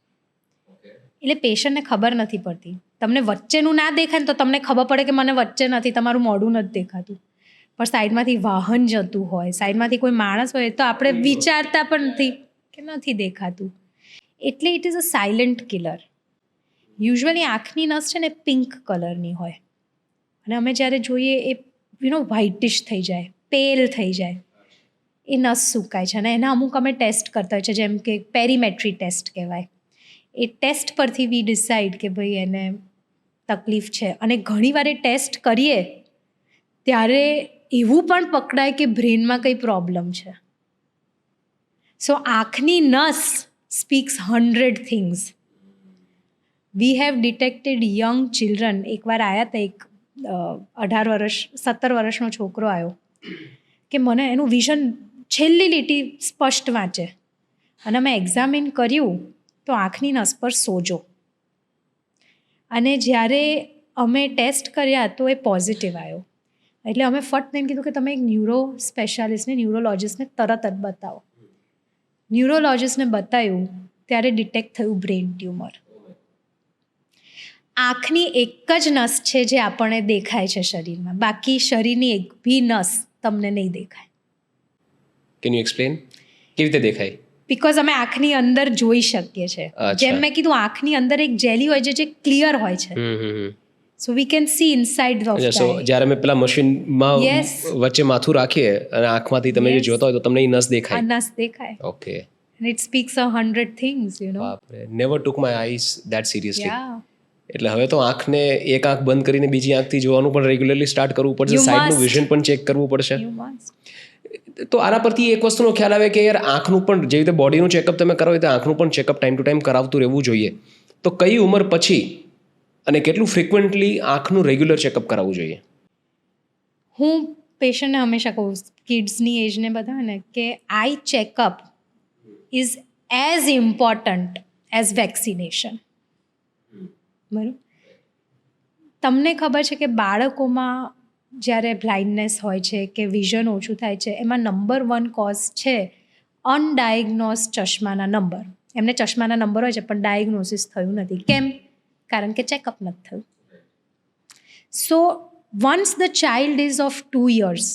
એટલે પેશન્ટને ખબર નથી પડતી. તમને વચ્ચેનું ના દેખાય ને તો તમને ખબર પડે કે મને વચ્ચે નથી, તમારું મોઢું નથી દેખાતું. પણ સાઈડમાંથી વાહન જતું હોય, સાઈડમાંથી કોઈ માણસ હોય, તો આપણે વિચારતા પણ નથી કે નથી દેખાતું. એટલે it is a silent killer. Usually આંખની નસ છે ને પિંક કલરની હોય, અને અમે જ્યારે જોઈએ એ વ્હાઇટિશ થઈ જાય, પેલ થઈ જાય, એ નસ સુકાય છે. અને એના અમુક અમે ટેસ્ટ કરતા હોય છે, જેમ કે પેરીમેટ્રી ટેસ્ટ કહેવાય. એ ટેસ્ટ પરથી વી ડિસાઇડ કે ભાઈ એને તકલીફ છે. અને ઘણીવાર એ ટેસ્ટ કરીએ ત્યારે એવું પણ પકડાય કે બ્રેનમાં કંઈ પ્રોબ્લેમ છે. સો આંખની નસ speaks 100 things. We have detected young children. એકવાર આવ્યા હતા, એક 17 વર્ષનો છોકરો આવ્યો કે મને એનું વિઝન છેલ્લી લીટી સ્પષ્ટ વાંચે, અને મેં એક્ઝામિન કર્યું તો આંખની નસ પર સોજો. અને જ્યારે અમે ટેસ્ટ કર્યા તો એ પોઝિટિવ આવ્યો. એટલે અમે ફટ થઈને કીધું કે તમે એક ન્યુરો સ્પેશિયાલિસ્ટને, ન્યુરોલોજિસ્ટને તરત જ બતાવો. ન્યુરોલોજિસ્ટને બતાવ્યું ત્યારે ડિટેક્ટ થયું બ્રેન ટ્યુમર. આંખની એક જ નસ છે જે આપણને દેખાય છે શરીરમાં, બાકી શરીરની એક બી નસ તમને નહીં દેખાય. Can you explain? કેવી રીતે દેખાય? બિકોઝ અમે આંખની અંદર જોઈ શકીએ છીએ. જેમ મેં કીધું, આંખની અંદર એક જેલી હોય છે જે ક્લિયર હોય છે. So we can see inside of the eye. જ્યારે અમે પેલા મશીનમાં વચ્ચે માથું રાખીએ અને આંખમાંથી તમે જે જોતા હોય તો તમને એ નસ દેખાય. નસ દેખાય. Okay. And it speaks 100 things, બાપરે, never took my eyes that seriously. Yeah. એટલે હવે તો આંખને એક આંખ બંધ કરીને બીજી આંખથી જોવાનું પણ રેગ્યુલરલી સ્ટાર્ટ કરવું પડશે, સાઈડનું વિઝન પણ ચેક કરવું પડશે. તો આના પરથી એક વસ્તુનો ખ્યાલ આવે કે યાર આંખનું પણ, જેવી રીતે બોડીનું ચેકઅપ તમે કરાવો તો આંખનું પણ ચેકઅપ ટાઈમ ટુ ટાઈમ કરાવતું રહેવું જોઈએ. તો કઈ ઉંમર પછી અને કેટલું ફ્રિકવન્ટલી આંખનું રેગ્યુલર ચેકઅપ કરાવવું જોઈએ? હું પેશન્ટને હંમેશા કહું, કિડ્સની એજને બધાને, કે આઈ checkup is as important as vaccination. બરાબર? તમને ખબર છે કે બાળકોમાં જ્યારે બ્લાઇન્ડનેસ હોય છે કે વિઝન ઓછું થાય છે, એમાં નંબર 1 કોઝ છે અનડાયગ્નોઝ ચશ્માના નંબર. એમને ચશ્માના નંબર હોય છે પણ ડાયગ્નોસિસ થયું નથી. કેમ? કારણ કે ચેકઅપ નથી થયું. સો once the child ease of 2 years,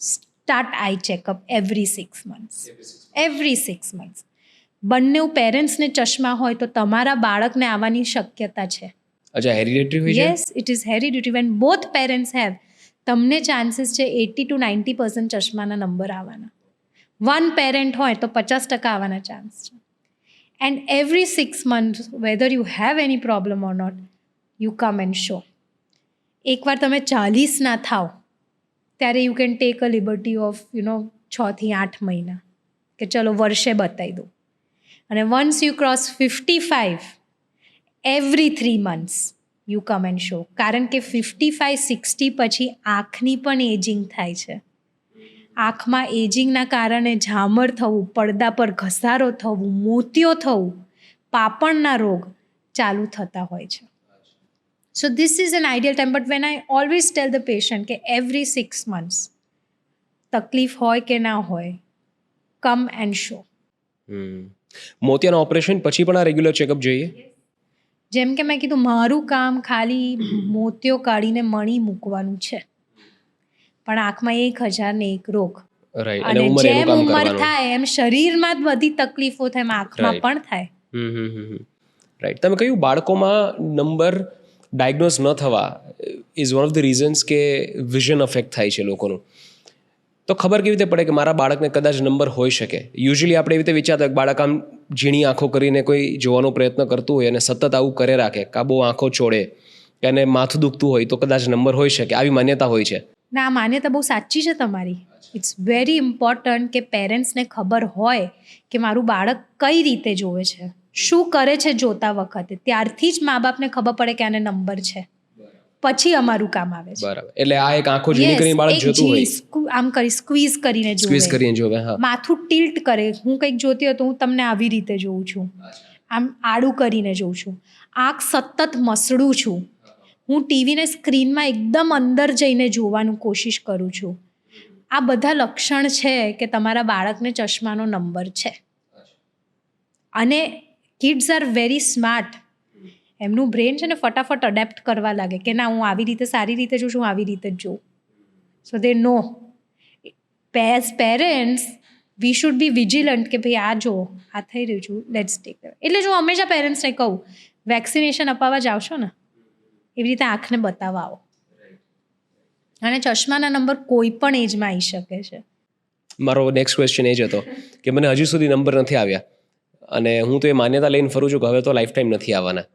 start I checkup every 6 months. Every 6 months. બંને પેરેન્ટ્સને ચશ્મા હોય તો તમારા બાળકને આવવાની શક્યતા છે. અચ્છા, હેરિડિટરી હોય છે? Yes, it is hereditary. When both parents have, તમને ચાન્સીસ છે 80 to 90% ચશ્માના નંબર આવવાના. 1 પેરેન્ટ હોય તો 50% આવવાના ચાન્સ છે. And every 6 months whether you have any problem or not, you come and show. એકવાર તમે 40 ના થાવ ત્યારે you can take a liberty of 6 થી 8 મહિના કે ચલો વર્ષે બતાવી દો. અને once you cross 55 every 3 months you come and show. કારણ કે 55-60 પછી આંખની પણ એજિંગ થાય છે. આંખમાં એજિંગના કારણે ઝામર થવું, પડદા પર ઘસારો થવું, મોતિયો થવું, પાપણના રોગ ચાલુ થતા હોય છે. So this is an ideal time. But when I always tell the patient કે એવરી 6 months તકલીફ હોય કે ના હોય, કમ એન્ડ શો. મોતિયાના ઓપરેશન પછી પણ આ રેગ્યુલર ચેકઅપ જોઈએ? જેમ કે મેં કીધું, મારું કામ ખાલી મોતિયો કાઢીને મણી મૂકવાનું છે, પણ આંખમાં 1001 રોગ. રાઈટ. અને અને ઉંમર એનું જેમ કામ ઉંમર કરવાનું. થાય એમ શરીરમાં જ બધી તકલીફો થાય, એમ આંખમાં Right. પણ થાય. રાઈટ. તમે કહ્યું બાળકોમાં નંબર ડાયગ્નોઝ ન થવા is one of the reasons કે વિઝન અફેક્ટ થાય છે લોકોનું. તો ખબર કેવી રીતે પડે કે મારા બાળકને કદાચ નંબર હોઈ શકે? યુઝ્યુઅલી આપણે એવી રીતે વિચારતા કે બાળક આમ ઝીણી આંખો કરીને કોઈ જોવાનો પ્રયત્ન કરતું હોય અને સતત આવું કરે રાખે, કાં બહુ આંખો છોડે કે એને માથું દુખતું હોય તો કદાચ નંબર હોઈ શકે, આવી માન્યતા હોય છે. ના, આ માન્યતા બહુ સાચી છે તમારી. ઇટ્સ વેરી ઇમ્પોર્ટન્ટ કે પેરેન્ટ્સને ખબર હોય કે મારું બાળક કઈ રીતે જોવે છે, શું કરે છે જોતા વખતે. ત્યારથી જ મા બાપને ખબર પડે કે આને નંબર છે, પછી અમારું કામ આવે છે. બરાબર. એટલે આ એક આંખો ઝીણી Yes, કરીને બાળક એક જોતું હોય, આમ કરી સ્ક્વીઝ કરીને સ્ક્વીઝ જોવે, કરીને જોવે. હા. માથું ટિલ્ટ કરે. હું કંઈક જોતી હોય તો હું તમને આવી રીતે જોઉં છું, આમ આડું કરીને જોઉં છું, આંખ સતત મસળું છું, હું ટીવીને સ્ક્રીનમાં એકદમ અંદર જઈને જોવાનું કોશિશ કરું છું. આ બધા લક્ષણ છે કે તમારા બાળકને ચશ્માનો નંબર છે. અને કિડ્સ આર વેરી સ્માર્ટ. એમનું બ્રેન છે ને ફટાફટ અડેપ્ટ કરવા લાગે કે ના, હું આવી રીતે સારી રીતે જોઉં છું, હું આવી રીતે જ જોઉં. So they know. As parents we should be vigilant કે ભાઈ આ જો, આ થઈ રહ્યું છું, લેટ્સ ટેક. એટલે જ હું હંમેશા પેરેન્ટ્સને કહું, વેક્સિનેશન અપાવવા જાવ છો ને, એવી રીતે આંખને બતાવવા આવો. અને ચશ્માના નંબર કોઈ પણ એજમાં આવી શકે છે. મારો નેક્સ્ટ ક્વેશ્ચન એ જ હતો કે મને હજુ સુધી નંબર નથી આવ્યા અને હું તો એ માન્યતા લઈને ફરું છું કે હવે તો લાઈફ ટાઈમ નથી આવવાના.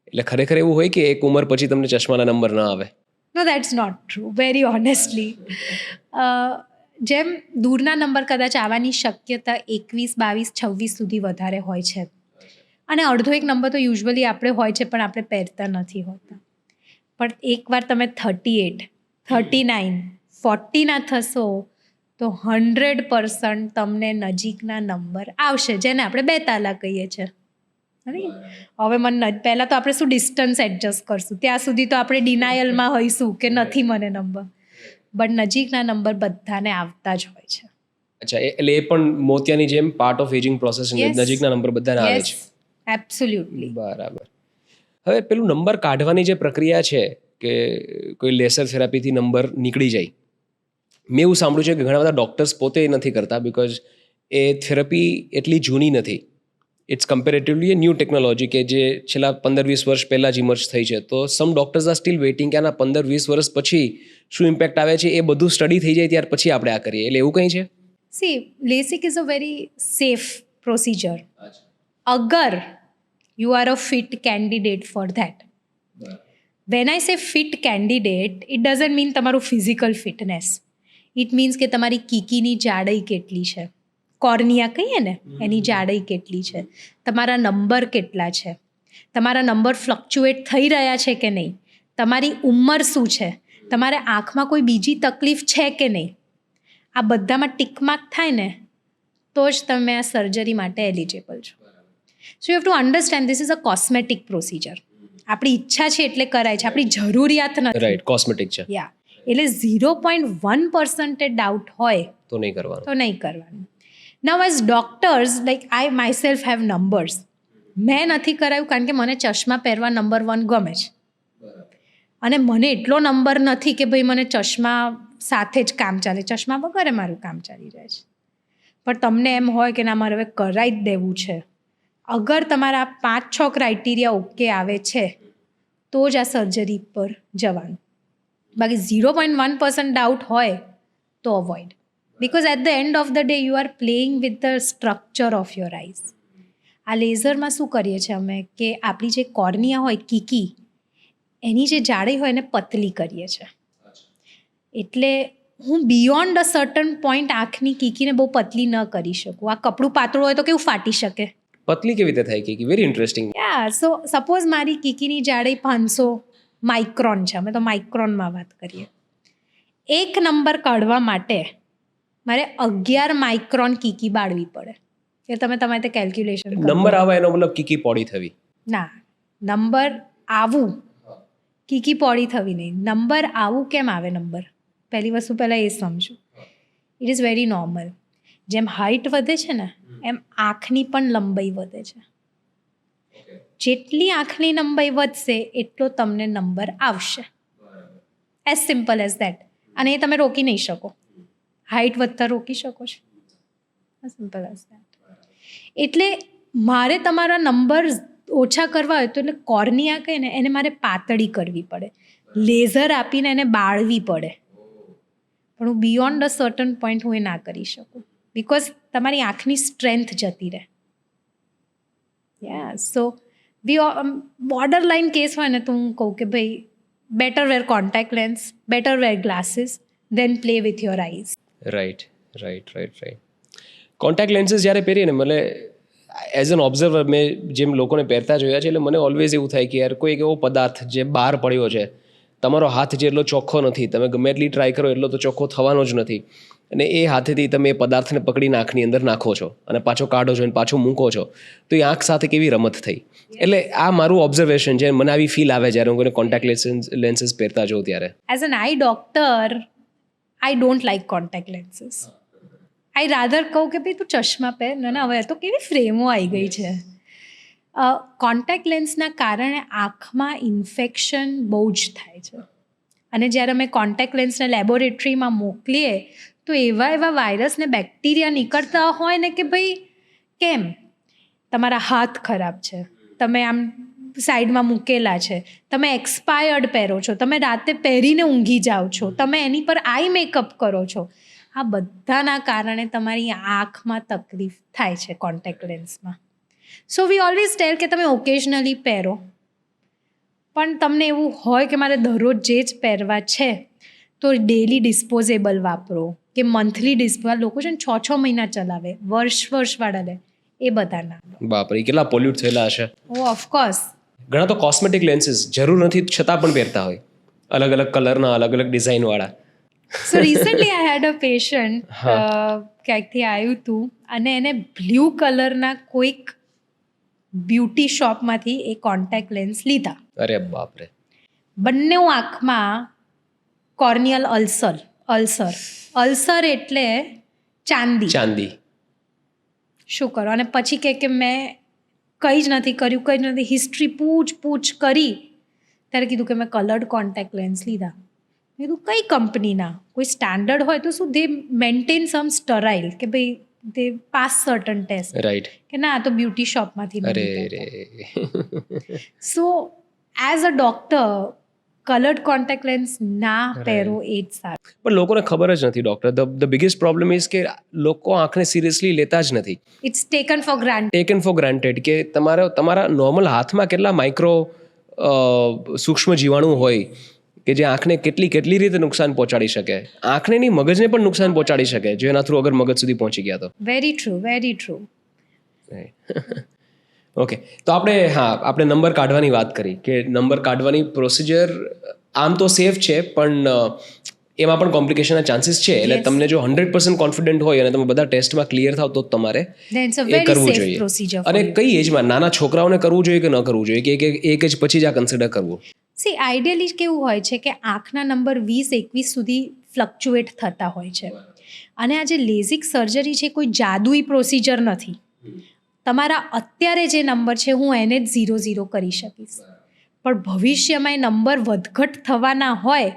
એટલે ખરેખર એવું હોય કે એક ઉંમર પછી તમને ચશ્માના નંબર ન આવે? No, that's not true. Very honestly, જેમ દૂરના નંબર કદાચ આવવાની શક્યતા 21, 22, 26 સુધી વધારે હોય છે. અને અડધો એક નંબર તો યુઝ્યુઅલી આપણે હોય છે પણ આપણે પહેરતા નથી હોતા. પણ એકવાર તમે 38, 39, 40 ના થશો તો 100% તમને નજીકના નંબર આવશે, જેને આપણે 2 તાલા કહીએ છીએ. હવે પહેલાં તો આપણે શું ડિસ્ટન્સ એડજસ્ટ કરશું, ત્યાં સુધી તો આપણે ડિનાયલમાં હોઈશું કે નથી મને નંબર. બટ નજીકના નંબર બધાને આવતા જ હોય છે. અચ્છા, એટલે એ પણ મોતિયાની જેમ part of ageing process, Yes. નજીકના નંબર બધાને આવે છે. એબ્સોલ્યુટલી. બરાબર. હવે પેલું નંબર કાઢવાની જે પ્રક્રિયા છે કે કોઈ લેસર થેરાપીથી નંબર નીકળી જાય, મેં એવું સાંભળ્યું છે કે ઘણા બધા ડૉક્ટર્સ પોતે એ નથી કરતા બિકોઝ એ થેરપી એટલી જૂની નથી. It's comparatively a new technology કે જે છેલ્લા 15-20 વર્ષ પહેલાં જ ઇમર્જ થઈ છે. તો સમ ડૉક્ટર્સ આર સ્ટીલ વેઇટિંગ કે આના 15-20 વર્ષ પછી શું ઇમ્પેક્ટ આવે છે એ બધું સ્ટડી થઈ જાય ત્યાર પછી આપણે આ કરીએ. એટલે એવું કંઈ છે? See, LASIK is a very safe procedure અગર you are a fit candidate for that. When I say fit candidate, it doesn't mean તમારું ફિઝિકલ ફિટનેસ. ઇટ મીન્સ કે તમારી કીકીની જાડાઈ કેટલી છે, કોર્નિયા કહીએ ને એની જાડાઈ કેટલી છે, તમારા નંબર કેટલા છે, તમારા નંબર ફ્લક્ચ્યુએટ થઈ રહ્યા છે કે નહીં, તમારી ઉંમર શું છે, તમારે આંખમાં કોઈ બીજી તકલીફ છે કે નહીં. આ બધામાં ટિક માર્ક થાય ને તો જ તમે આ સર્જરી માટે એલિજિબલ છો. So you have to understand this is a cosmetic procedure. આપણી ઈચ્છા છે એટલે કરાય છે, આપણી જરૂરિયાત નથી. રાઈટ, કોસ્મેટિક છે. યા, એટલે 0.1% ડાઉટ હોય તો નહીં કરવાનું. તો નહીં કરવાનું. Now as doctors, like I myself have numbers. મેં નથી કરાયું કારણ કે મને ચશ્મા પહેરવા નંબર 1 ગમે છે. અને મને એટલો નંબર નથી કે ભાઈ મને ચશ્મા સાથે જ કામ ચાલે, ચશ્મા વગરે મારું કામ ચાલી જાય છે. પણ તમને એમ હોય કે ના, મારે હવે કરાવી જ દેવું છે, અગર તમારા 5-6 ક્રાઇટેરિયા ઓકે આવે છે તો જ આ સર્જરી પર જવાનું. બાકી 0.1% ડાઉટ હોય તો avoid. Because at the end of the day you are playing with the structure of your eyes. આ લેઝરમાં શું કરીએ છીએ અમે કે આપણી જે કોર્નિયા હોય કીકી એની જે જાડી હોય એને પતલી કરીએ છીએ. એટલે હું બિયોન્ડ અ સર્ટન પોઈન્ટ આંખની કીકીને બહુ પતલી ન કરી શકું. આ કપડું પાતળું હોય તો કેવું ફાટી શકે. પતલી કેવી રીતે થાય કે વેરી ઇન્ટરેસ્ટિંગ. સો સપોઝ મારી કીકીની જાડી 500 માઇક્રોન છે, અમે તો માઇક્રોનમાં વાત કરીએ. 1 નંબર કાઢવા માટે મારે 11 માઇક્રોન કીકી બાળવી પડે. એ તમે તમારે તે કેલ્ક્યુલેશન નંબર આવે એનો મતલબ કીકી પોડી થવી ના, નંબર આવું કીકી પોડી થવી નહીં. નંબર આવું કેમ આવે? નંબર પહેલી વસ્તુ પહેલાં એ સમજું. It is very normal. જેમ હાઇટ વધે છે ને એમ આંખની પણ લંબાઈ વધે છે. જેટલી આંખની લંબાઈ વધશે એટલો તમને નંબર આવશે. As simple as that. અને એ તમે રોકી નહીં શકો. હાઇટ વધતા રોકી શકો છો? Simple as that. એટલે મારે તમારા નંબર ઓછા કરવા હોય તો એટલે કોર્નિયા કહે ને એને મારે પાતળી કરવી પડે, લેઝર આપીને એને બાળવી પડે. પણ હું બિયોન્ડ અ સર્ટન પોઈન્ટ હું એ ના કરી શકું બિકોઝ તમારી આંખની સ્ટ્રેન્થ જતી રહે. સો બોર્ડર લાઇન કેસ હોય ને તો હું કહું કે ભાઈ better wear contact lens, better wear glasses, then play with your eyes. Right. Contact lenses જ્યારે પહેરીએ ને મને એઝ એન ઓબ્ઝર્વર મેં જેમ લોકોને પહેરતા જોયા છે એટલે મને ઓલવેઝ એવું થાય કે યાર કોઈક એવો પદાર્થ જે બહાર પડ્યો છે, તમારો હાથ જેટલો ચોખ્ખો નથી, તમે ગમે એટલી ટ્રાય કરો એટલો તો ચોખ્ખો થવાનો જ નથી, અને એ હાથેથી તમે એ પદાર્થને પકડીને આંખની અંદર નાખો છો અને પાછો કાઢો છો અને પાછો મૂકો છો, તો એ આંખ સાથે કેવી રમત થઈ. એટલે આ મારું ઓબ્ઝર્વેશન છે. મને આવી ફીલ આવે જ્યારે હું કોઈને કોન્ટેક્ટ લેન્સીસ પહેરતા જોઉં ત્યારે. As an eye doctor I don't like contact lenses. I rather કહું કે ભાઈ તું ચશ્મા પહેર ને. હવે તો કેવી ફ્રેમો આવી ગઈ છે. કોન્ટેક્ટ લેન્સના કારણે આંખમાં ઇન્ફેક્શન બહુ જ થાય છે. અને જ્યારે અમે કોન્ટેક્ટ લેન્સને લેબોરેટરીમાં મોકલીએ તો એવા વાયરસ ને બેક્ટેરિયા નીકળતા હોય ને કે ભાઈ કેમ? તમારા હાથ ખરાબ છે, તમે આમ સાઈડમાં મૂકેલા છે, તમે એક્સપાયર્ડ પહેરો છો, તમે રાતે પહેરીને ઊંઘી જાઓ છો, તમે એની પર આઈ મેકઅપ કરો છો. આ બધાના કારણે તમારી આંખમાં તકલીફ થાય છે contact લેન્સમાં. So we always tell કે તમે ઓકેઝનલી પહેરો, પણ તમને એવું હોય કે મારે દરરોજ જે જ પહેરવા છે તો ડેલી ડિસ્પોઝેબલ વાપરો કે મંથલી ડિસ્પોઝેબલ. લોકો છે ને 6 મહિના ચલાવે, વર્ષવાળા લે, એ બધા ના. બાપરે, કેટલા પોલ્યુટ થયેલા હશે. ઓફકોર્સ. ઘણા તો કોસ્મેટિક લેન્સીસ જરૂર નથી છતાં પણ પહેરતા હોય, અલગ અલગ કલરના, અલગ અલગ ડિઝાઇનવાળા. સો રિસન્ટલી આઈ હેડ અ પેશન્ટ ક્યાંકથી આવ્યું હતું અને એને બ્લુ કલરના કોઈક બ્યુટી શોપમાંથી એ કોન્ટેક્ટ લેન્સ લીધા. અરે બાપરે. બંને આંખમાં કોર્નિયલ અલ્સર એટલે ચાંદી. શું કરો? અને પછી કે મેં કંઈ જ નથી કર્યું. હિસ્ટ્રી પૂછ કરી ત્યારે કીધું કે મેં કલર્ડ કોન્ટેક્ટ લેન્સ લીધા. મેં કીધું કઈ કંપનીના? કોઈ સ્ટાન્ડર્ડ હોય તો શું દે મેન્ટેન સમ સ્ટરાઇલ કે ભાઈ they pass certain test. Right. કે ના, આ તો બ્યુટી શોપમાંથી. So as a doctor coloured contact lens ના પહેરો એ જ સારું. પણ લોકોને ખબર જ નથી doctor. The biggest problem is કે લોકો આંખને સિરિયસલી લેતા જ નથી. ઇટ્સ ટેકન ફોર ગ્રાન્ટેડ કે તમારા નોર્મલ હાથમાં કેટલા માઇક્રો સૂક્ષ્મ જીવાણુ હોય કે જે આંખને કેટલી રીતે નુકસાન પહોંચાડી શકે. આંખને નહીં, મગજને પણ નુકસાન પહોંચાડી શકે જો એના થ્રુ અગર મગજ સુધી પહોંચી ગયા તો. Very true. ઓકે, તો આપણે નંબર કાઢવાની વાત કરી કે નંબર કાઢવાની પ્રોસિજર આમ તો સેફ છે પણ એમાં પણ કોમ્પ્લિકેશનના ચાન્સીસ છે. એટલે તમને જો 100% કોન્ફિડન્ટ હોય અને તમે બધા ટેસ્ટમાં ક્લિયર થાવ તો તમારે એ કરવું જોઈએ. અને કઈ એજમાં નાના છોકરાઓને કરવું જોઈએ કે ન કરવું જોઈએ, કે એક એજ પછી જ આ કન્સિડર કરવું? સી આઈડિયલી કેવું હોય છે કે આંખના નંબર 20-21 સુધી ફ્લક્ચ્યુએટ થતા હોય છે. અને આ જે લેઝિક સર્જરી છે કોઈ જાદુઈ પ્રોસિજર નથી. તમારા અત્યારે જે નંબર છે હું એને જ 0 કરી શકીશ, પણ ભવિષ્યમાં એ નંબર વધઘટ થવાના હોય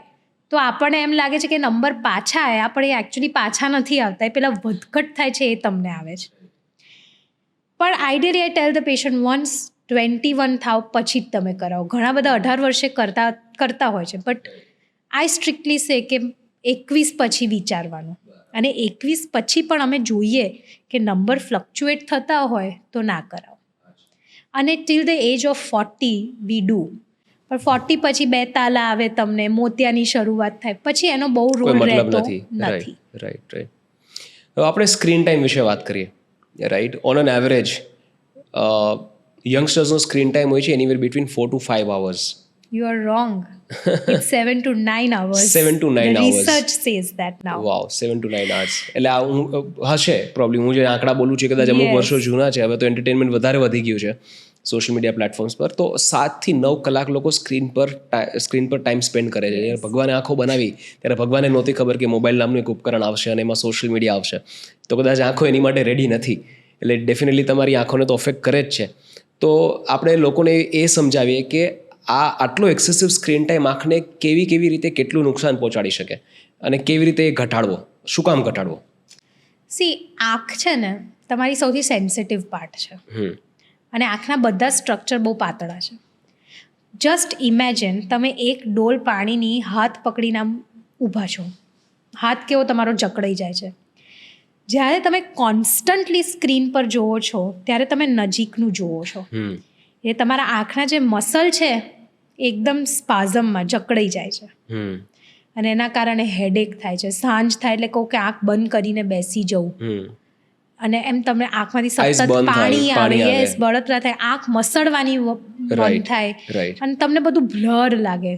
તો આપણને એમ લાગે છે કે નંબર પાછા આવ્યા, પણ એ એકચ્યુઅલી પાછા નથી આવતા, એ પેલા વધઘટ થાય છે એ તમને આવે છે. પણ ideally I tell the patient once 21 થાવ પછી જ તમે કરાવો. ઘણા બધા 18 વર્ષે કરતા હોય છે, બટ આઈ સ્ટ્રિક્ટલી સે કે 21 પછી વિચારવાનું. અને 21 પછી પણ અમે જોઈએ કે નંબર ફ્લક્ચ્યુએટ થતા હોય તો ના કરાવો. અને till the age of 40 we do, પણ 40 પછી 2 તાલા આવે, તમને મોતિયાની શરૂઆત થાય, પછી એનો બહુ કોઈ રોલ મતલબ રહેતો નથી. નથી. રાઈટ. હવે આપણે સ્ક્રીન ટાઈમ વિશે વાત કરીએ. રાઈટ, ઓન એન એવરેજ યંગસ્ટર્સનો સ્ક્રીન ટાઈમ હોય છે anywhere between 4 to 5 hours. You are wrong. It's 7 to 9 hours. 7 to 9 The hours. research says that now. Wow, 7 to 9 hours. એટલે આ હું હશે પ્રોબ્લેમ. હું જે આંકડા બોલું છું કદાચ અમુક Yes. વર્ષો જૂના છે. હવે તો એન્ટરટેનમેન્ટ વધારે વધી ગયું છે સોશિયલ મીડિયા પ્લેટફોર્મ્સ પર. તો 7 થી 9 કલાક લોકો સ્ક્રીન પર ટાઈમ સ્પેન્ડ કરે છે. જ્યારે ભગવાને આંખો બનાવી ત્યારે ભગવાને નહોતી ખબર કે મોબાઈલ નામનું એક ઉપકરણ આવશે અને એમાં સોશિયલ મીડિયા આવશે. તો કદાચ આંખો એની માટે રેડી નથી. એટલે ડેફિનેટલી તમારી આંખોને તો અફેક્ટ કરે જ છે. તો આપણે લોકોને એ સમજાવીએ કે આટલો એક્સેસિવ સ્ક્રીન ટાઈમ આંખને કેવી રીતે કેટલું નુકસાન પહોંચાડી શકે અને કેવી રીતે ઘટાડવો, શું કામ ઘટાડવો? સી, આંખ છે ને તમારી સૌથી સેન્સિટિવ પાર્ટ છે. અને આંખના બધા સ્ટ્રક્ચર બહુ પાતળા છે. જસ્ટ ઇમેજિન, તમે એક ડોલ પાણીની હાથ પકડીને આમ ઊભા છો, હાથ કેવો તમારો જકડાઈ જાય છે. જ્યારે તમે કોન્સ્ટન્ટલી સ્ક્રીન પર જોવો છો ત્યારે તમે નજીકનું જોવો છો. એ તમારા આંખના જે મસલ છે એકદમ સ્પાઝમમાં જકડાઈ જાય છે અને એના કારણે હેડેક થાય છે. સાંજ થાય એટલે કહું કે આંખ બંધ કરીને બેસી જવું, અને એમ તમને આંખમાંથી સતત પાણી આવે, યસ, બળતરા થાય, આંખ મસળવાની મન થાય અને તમને બધું બ્લર લાગે.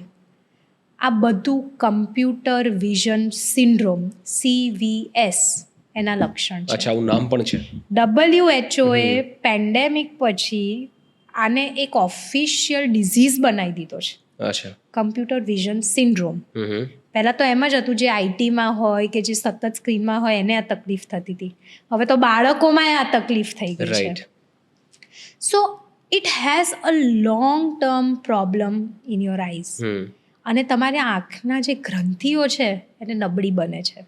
આ બધું કમ્પ્યુટર વિઝન સિન્ડ્રોમ, CVS એના લક્ષણ છે. અચ્છા, આવું નામ પણ છે. WHO એ પેન્ડેમિક પછી આને એક ઓફિશિયલ ડિઝીઝ બનાવી દીધો છે. અચ્છા, કમ્પ્યુટર વિઝન સિન્ડ્રોમ. પહેલાં તો એમ જ હતું જે આઈટીમાં હોય કે જે સતત સ્ક્રીનમાં હોય એને આ તકલીફ થતી હતી. હવે તો બાળકોમાં આ તકલીફ થઈ ગઈ છે. So it has a long term problem in your eyes. અને તમારી આંખના જે ગ્રંથિઓ છે એને નબળી બને છે.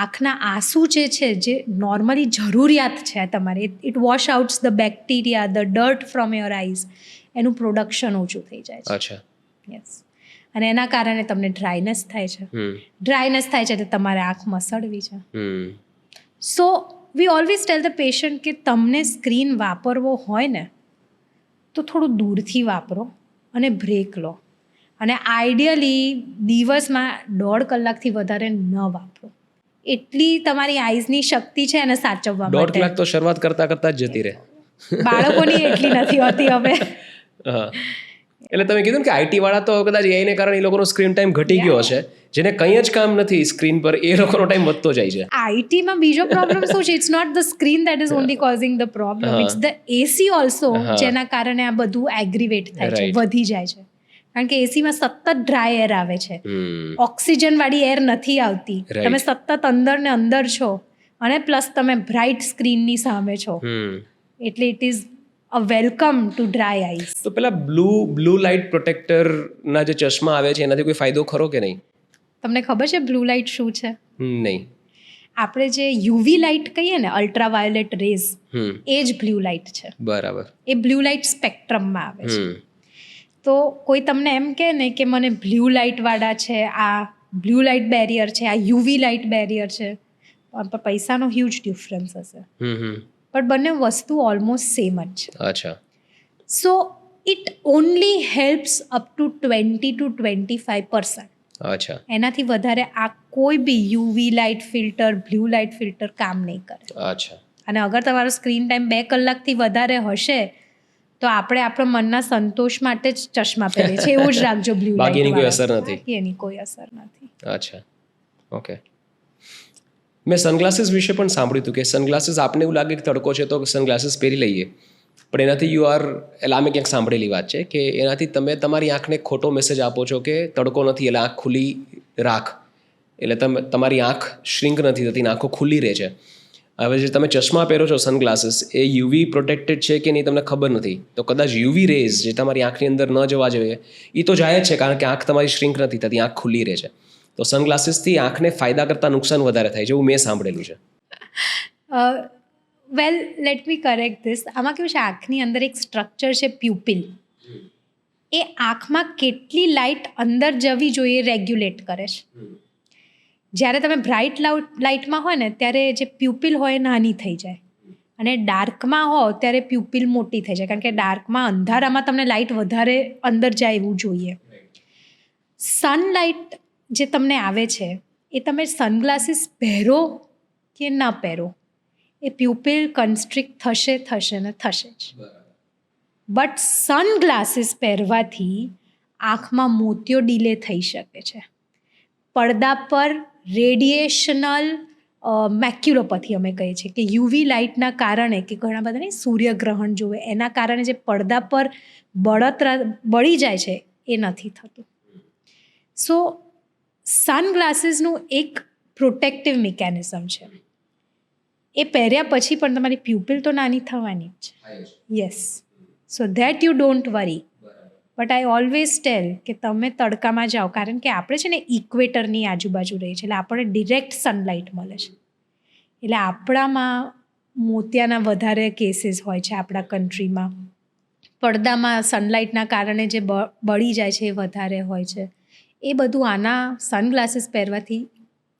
આંખના આંસુ જે છે, જે નોર્મલી જરૂરિયાત છે તમારે, it wash outs the bacteria, the dirt from your eyes, એનું પ્રોડક્શન ઓછું થઈ જાય છે. અચ્છા, યસ. અને એના કારણે તમને ડ્રાયનેસ થાય છે. ડ્રાયનેસ થાય છે એટલે તમારે આંખ મસળવી છે. So we always tell the patient કે તમને સ્ક્રીન વાપરવો હોય ને તો થોડું દૂરથી વાપરો અને બ્રેક લો. અને આઈડિયલી દિવસમાં 1.5 કલાકથી વધારે ન વાપરો. એટલી તમારી આઈઝની શક્તિ છે એને સાચવવા માટે. 1.5 કલાક તો શરૂઆત કરતા જ જતી રહે. બાળકોની એટલી નથી હોતી હવે. એટલે તમે કીધું કે આઈટી વાળા તો કદાચ એને કારણે એ લોકોનો સ્ક્રીન ટાઈમ ઘટી ગયો હશે. જેને કંઈ જ કામ નથી સ્ક્રીન પર, એ લોકોનો ટાઈમ વધતો જાય છે. આઈટીમાં બીજો પ્રોબ્લેમ શું છે? It's not the screen that is only causing the problem, it's the AC also, જેના કારણે આ બધું એગ્રીવેટ થાય છે, વધી જાય છે. કારણ કે એસીમાં સતત ડ્રાય એર આવે છે, ઓક્સિજન વાળી એર નથી આવતી. તમે સતત અંદર ને અંદર છો અને પ્લસ તમે બ્રાઇટ સ્ક્રીનની સામે છો, એટલે it is a welcome to dry eyes. તો પેલા બ્લુ લાઇટ પ્રોટેક્ટરના જે ચશ્મા આવે છે એનાથી કોઈ ફાયદો ખરો કે નહીં? તમને ખબર છે બ્લુ લાઇટ શું છે? નહીં. આપણે જે યુવી લાઇટ કહીએ ને, અલ્ટ્રાવાયોલેટ રેઝ, એ જ બ્લુ લાઇટ છે. બરાબર. એ બ્લુ લાઇટ સ્પેક્ટ્રમમાં આવે છે. તો કોઈ તમને એમ કહે ને કે મને બ્લુ લાઇટ વાળા છે, આ બ્લુ લાઇટ બેરિયર છે, આ યુવી લાઇટ બેરિયર છે, પણ પૈસાનો હ્યુજ ડિફરન્સ હશે, પણ બંને વસ્તુ ઓલમોસ્ટ સેમ જ છે. અચ્છા. So it only helps up to 20 to 25%. અચ્છા. એનાથી વધારે આ કોઈ બી UV light filter, blue light filter કામ નહીં કરે. અચ્છા. અને અગર તમારો સ્ક્રીન ટાઈમ 2 કલાકથી વધારે હશે તો આપણે આપણા મનના સંતોષ માટે જ ચશ્મા પહેરીએ છીએ, એવું જ રાખજો. બ્લુ લાઇટ બાકી એની કોઈ અસર નથી. બાકી એની કોઈ અસર નથી. અચ્છા, ઓકે. મેં સનગ્લાસીસ વિશે પણ સાંભળ્યું હતું કે સનગ્લાસીસ આપને એવું લાગે કે તડકો છે તો સનગ્લાસીસ પહેરી લઈએ, પણ એનાથી એટલે આ મેં ક્યાંક સાંભળેલી વાત છે કે એનાથી તમે તમારી આંખને ખોટો મેસેજ આપો છો કે તડકો નથી એટલે આંખ ખુલ્લી રાખ, એટલે તમારી આંખ શ્રિંક નથી થતી, આંખો ખુલ્લી રહે છે. હવે જે તમે ચશ્મા પહેરો છો સનગ્લાસીસ, એ યુવી પ્રોટેક્ટેડ છે કે નહીં તમને ખબર નથી. તો કદાચ યુવી રેઝ જે તમારી આંખની અંદર ન જવા જોઈએ એ તો જાય જ છે, કારણ કે આંખ તમારી શ્રિંક નથી થતી, આંખ ખુલ્લી રહે છે. તો સનગ્લાસીસથી આંખને ફાયદા કરતાં નુકસાન વધારે થાય છે, એવું મેં સાંભળેલું છે. વેલ, લેટ મી કરેક્ટ ધીસ. આમાં કેવું છે, આંખની અંદર એક સ્ટ્રક્ચર છે પ્યુપિલ. એ આંખમાં કેટલી લાઇટ અંદર જવી જોઈએ રેગ્યુલેટ કરે છે. જ્યારે તમે બ્રાઇટ લાઇટમાં હોય ને ત્યારે જે પ્યુપિલ હોય એ નાની થઈ જાય અને ડાર્કમાં હો ત્યારે પ્યુપિલ મોટી થઈ જાય, કારણ કે ડાર્કમાં અંધારામાં તમને લાઇટ વધારે અંદર જાય એવું જોઈએ. સનલાઇટ જે તમને આવે છે એ તમે સનગ્લાસીસ પહેરો કે ન પહેરો એ પ્યુપિલ કન્સ્ટ્રિક્ટ થશે ને થશે જ. બટ સનગ્લાસીસ પહેરવાથી આંખમાં મોતિયો ડીલે થઈ શકે છે. પડદા પર રેડિયેશનલ મેક્યુલોપથી અમે કહીએ છીએ કે યુવી લાઇટના કારણે કે ઘણા બધા નહીં સૂર્યગ્રહણ જોવે એના કારણે જે પડદા પર બળી જાય છે એ નથી થતું. સો સનગ્લાસીસનું એક પ્રોટેક્ટિવ મિકેનિઝમ છે. એ પહેર્યા પછી પણ તમારી પ્યુપિલ તો નાની થવાની જ છે. Yes, so that you don't worry. But I always tell કે તમે તડકામાં જાઓ, કારણ કે આપણે છે ને ઇક્વેટરની આજુબાજુ રહીએ છીએ, એટલે આપણને ડિરેક્ટ સનલાઇટ મળે છે. એટલે આપણામાં મોતિયાના વધારે કેસીસ હોય છે આપણા કન્ટ્રીમાં. પડદામાં સનલાઇટના કારણે જે બળી જાય છે એ વધારે હોય છે. એ બધું આના સનગ્લાસીસ પહેરવાથી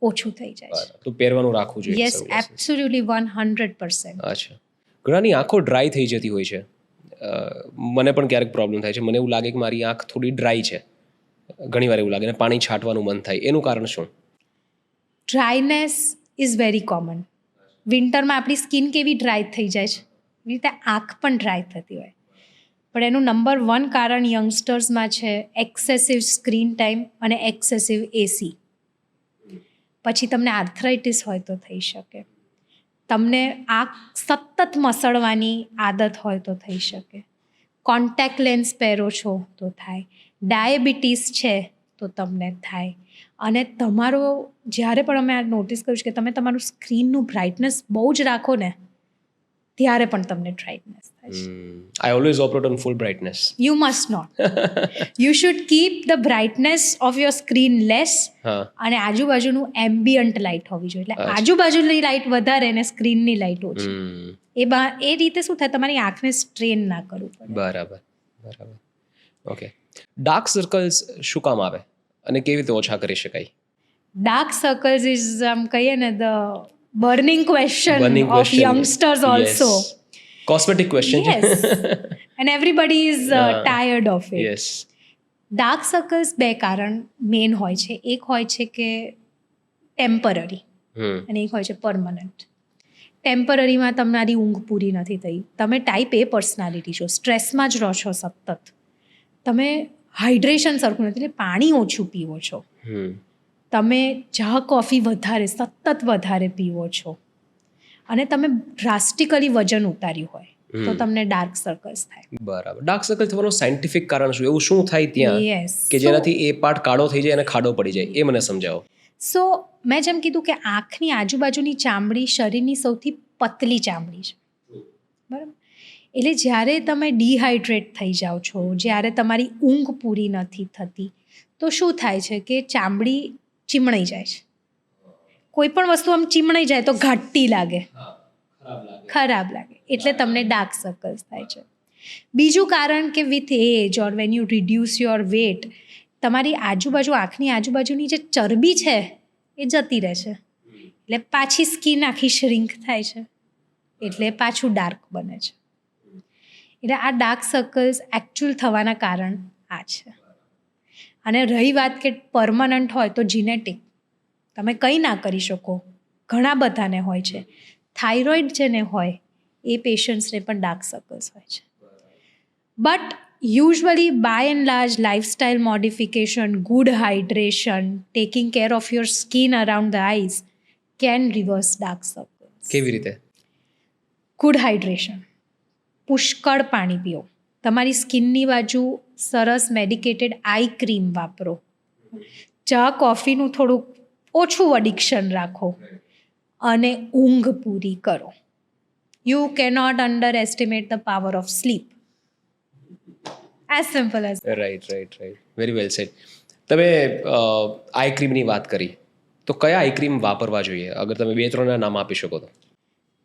ઓછું થઈ જાય છે. તો પહેરવાનું રાખવું જોઈએ. Yes, absolutely 100%. અચ્છા, ઘણાની આંખો ડ્રાય થઈ જતી હોય છે. મને પણ ક્યારેક પ્રોબ્લેમ થાય છે. મને એવું લાગે કે મારી આંખ થોડી ડ્રાય છે, ઘણી વાર એવું લાગે ને પાણી છાંટવાનું મન થાય. એનું કારણ શું? Dryness is very common. વિન્ટરમાં આપણી સ્કિન કેવી ડ્રાય થઈ જાય છે એવી રીતે આંખ પણ ડ્રાય થતી હોય. પણ એનું નંબર 1 કારણ યંગસ્ટર્સમાં છે એક્સેસિવ સ્ક્રીન ટાઈમ અને એક્સેસિવ એસી. પછી તમને આર્થરાઇટિસ હોય તો થઈ શકે. તમને આંખ સતત મસળવાની આદત હોય તો થઈ શકે. કોન્ટેક્ટ લેન્સ પહેરો છો તો થાય. ડાયાબિટીસ છે તો તમને થાય. અને તમારો જ્યારે પણ અમે આ નોટિસ કર્યું છે કે તમે તમારું સ્ક્રીનનું બ્રાઇટનેસ બહુ જ રાખો ને ત્યારે પણ તમને ડ્રાઇટનેસ થાય છે. I always operate on full brightness. You must not. You should keep the brightness of your screen less અને આજુબાજુનું એમ્બિયન્ટ લાઇટ હોવી જોઈએ. એટલે આજુબાજુની લાઇટ વધારે અને સ્ક્રીનની લાઇટ ઓછી. એ રીતે શું થાય, તમારી આંખને સ્ટ્રેન ના કરવું પડે. બરાબર. ઓકે, ડાર્ક સર્કલ્સ શું કામ આવે અને કેવી રીતે ઓછા કરી શકાય? ડાર્ક સર્કલ્સ ઇઝ આમ કહીએ ને the burning question of youngsters also. Cosmetic question. Yes. And everybody is tired of it. Yes. Dark circles 2 કારણ મેઇન હોય છે. એક હોય છે કે ટેમ્પરરી અને એક હોય છે પરમનન્ટ. ટેમ્પરરીમાં તમારી ઊંઘ પૂરી નથી થઈ, તમે ટાઈપ A પર્સનાલિટી છો, સ્ટ્રેસમાં જ રહો છો સતત, તમે હાઇડ્રેશન સરખું નથી એટલે પાણી ઓછું પીવો છો, તમે ચા કોફી સતત વધારે પીવો છો અને તમે ડ્રાસ્ટિકલી વજન ઉતાર્યું હોય તો તમને ડાર્ક સર્કલ્સ થાય. બરાબર. ડાર્ક સર્કલ થવાનું સાયન્ટિફિક કારણ શું? એવું શું થાય ત્યાં કે જેનાથી એ પાર્ટ કાળો થઈ જાય અને ખાડો પડી જાય? એ મને સમજાવો. સો મેં જેમ કીધું કે આંખની આજુબાજુની ચામડી શરીરની સૌથી પતલી ચામડી છે, બરાબર? એટલે જ્યારે તમે ડિહાઇડ્રેટ થઈ જાઓ છો, જ્યારે તમારી ઊંઘ પૂરી નથી થતી તો શું થાય છે કે ચામડી ચીમણાઈ જાય છે. કોઈ પણ વસ્તુ આમ ચીમણાઈ જાય તો ઘાટી લાગે, ખરાબ લાગે, એટલે તમને ડાર્ક સર્કલ્સ થાય છે. બીજું કારણ કે with age or when you reduce your weight તમારી આંખની આજુબાજુની જે ચરબી છે એ જતી રહે છે, એટલે પાછી સ્કિન આખી શ્રિંક થાય છે, એટલે પાછું ડાર્ક બને છે. એટલે આ ડાર્ક સર્કલ્સ એકચ્યુઅલ થવાના કારણ આ છે. અને રહી વાત કે પરમનન્ટ હોય તો જીનેટિક, તમે કંઈ ના કરી શકો, ઘણા બધાને હોય છે. થાઇરોઇડ જેને હોય એ પેશન્ટ્સને પણ ડાર્ક સર્કલ્સ હોય છે. But usually by and large lifestyle modification, good hydration, taking care of your skin around the eyes can reverse dark circles. કેવી રીતે? ગુડ હાઇડ્રેશન, પુષ્કળ પાણી પીઓ, તમારી સ્કિનની બાજુ સરસ મેડિકેટેડ આઈ ક્રીમ વાપરો, ચા કોફીનું થોડુંક ઓછું એડિક્શન રાખો અને ઊંઘ પૂરી કરો. You cannot underestimate the power of sleep. As simple as. Right. Very well said. તમે આઈ ક્રીમની વાત કરી, તો કયા આઈ ક્રીમ વાપરવા જોઈએ? અગર તમે 2-3 નામ આપી શકો તો.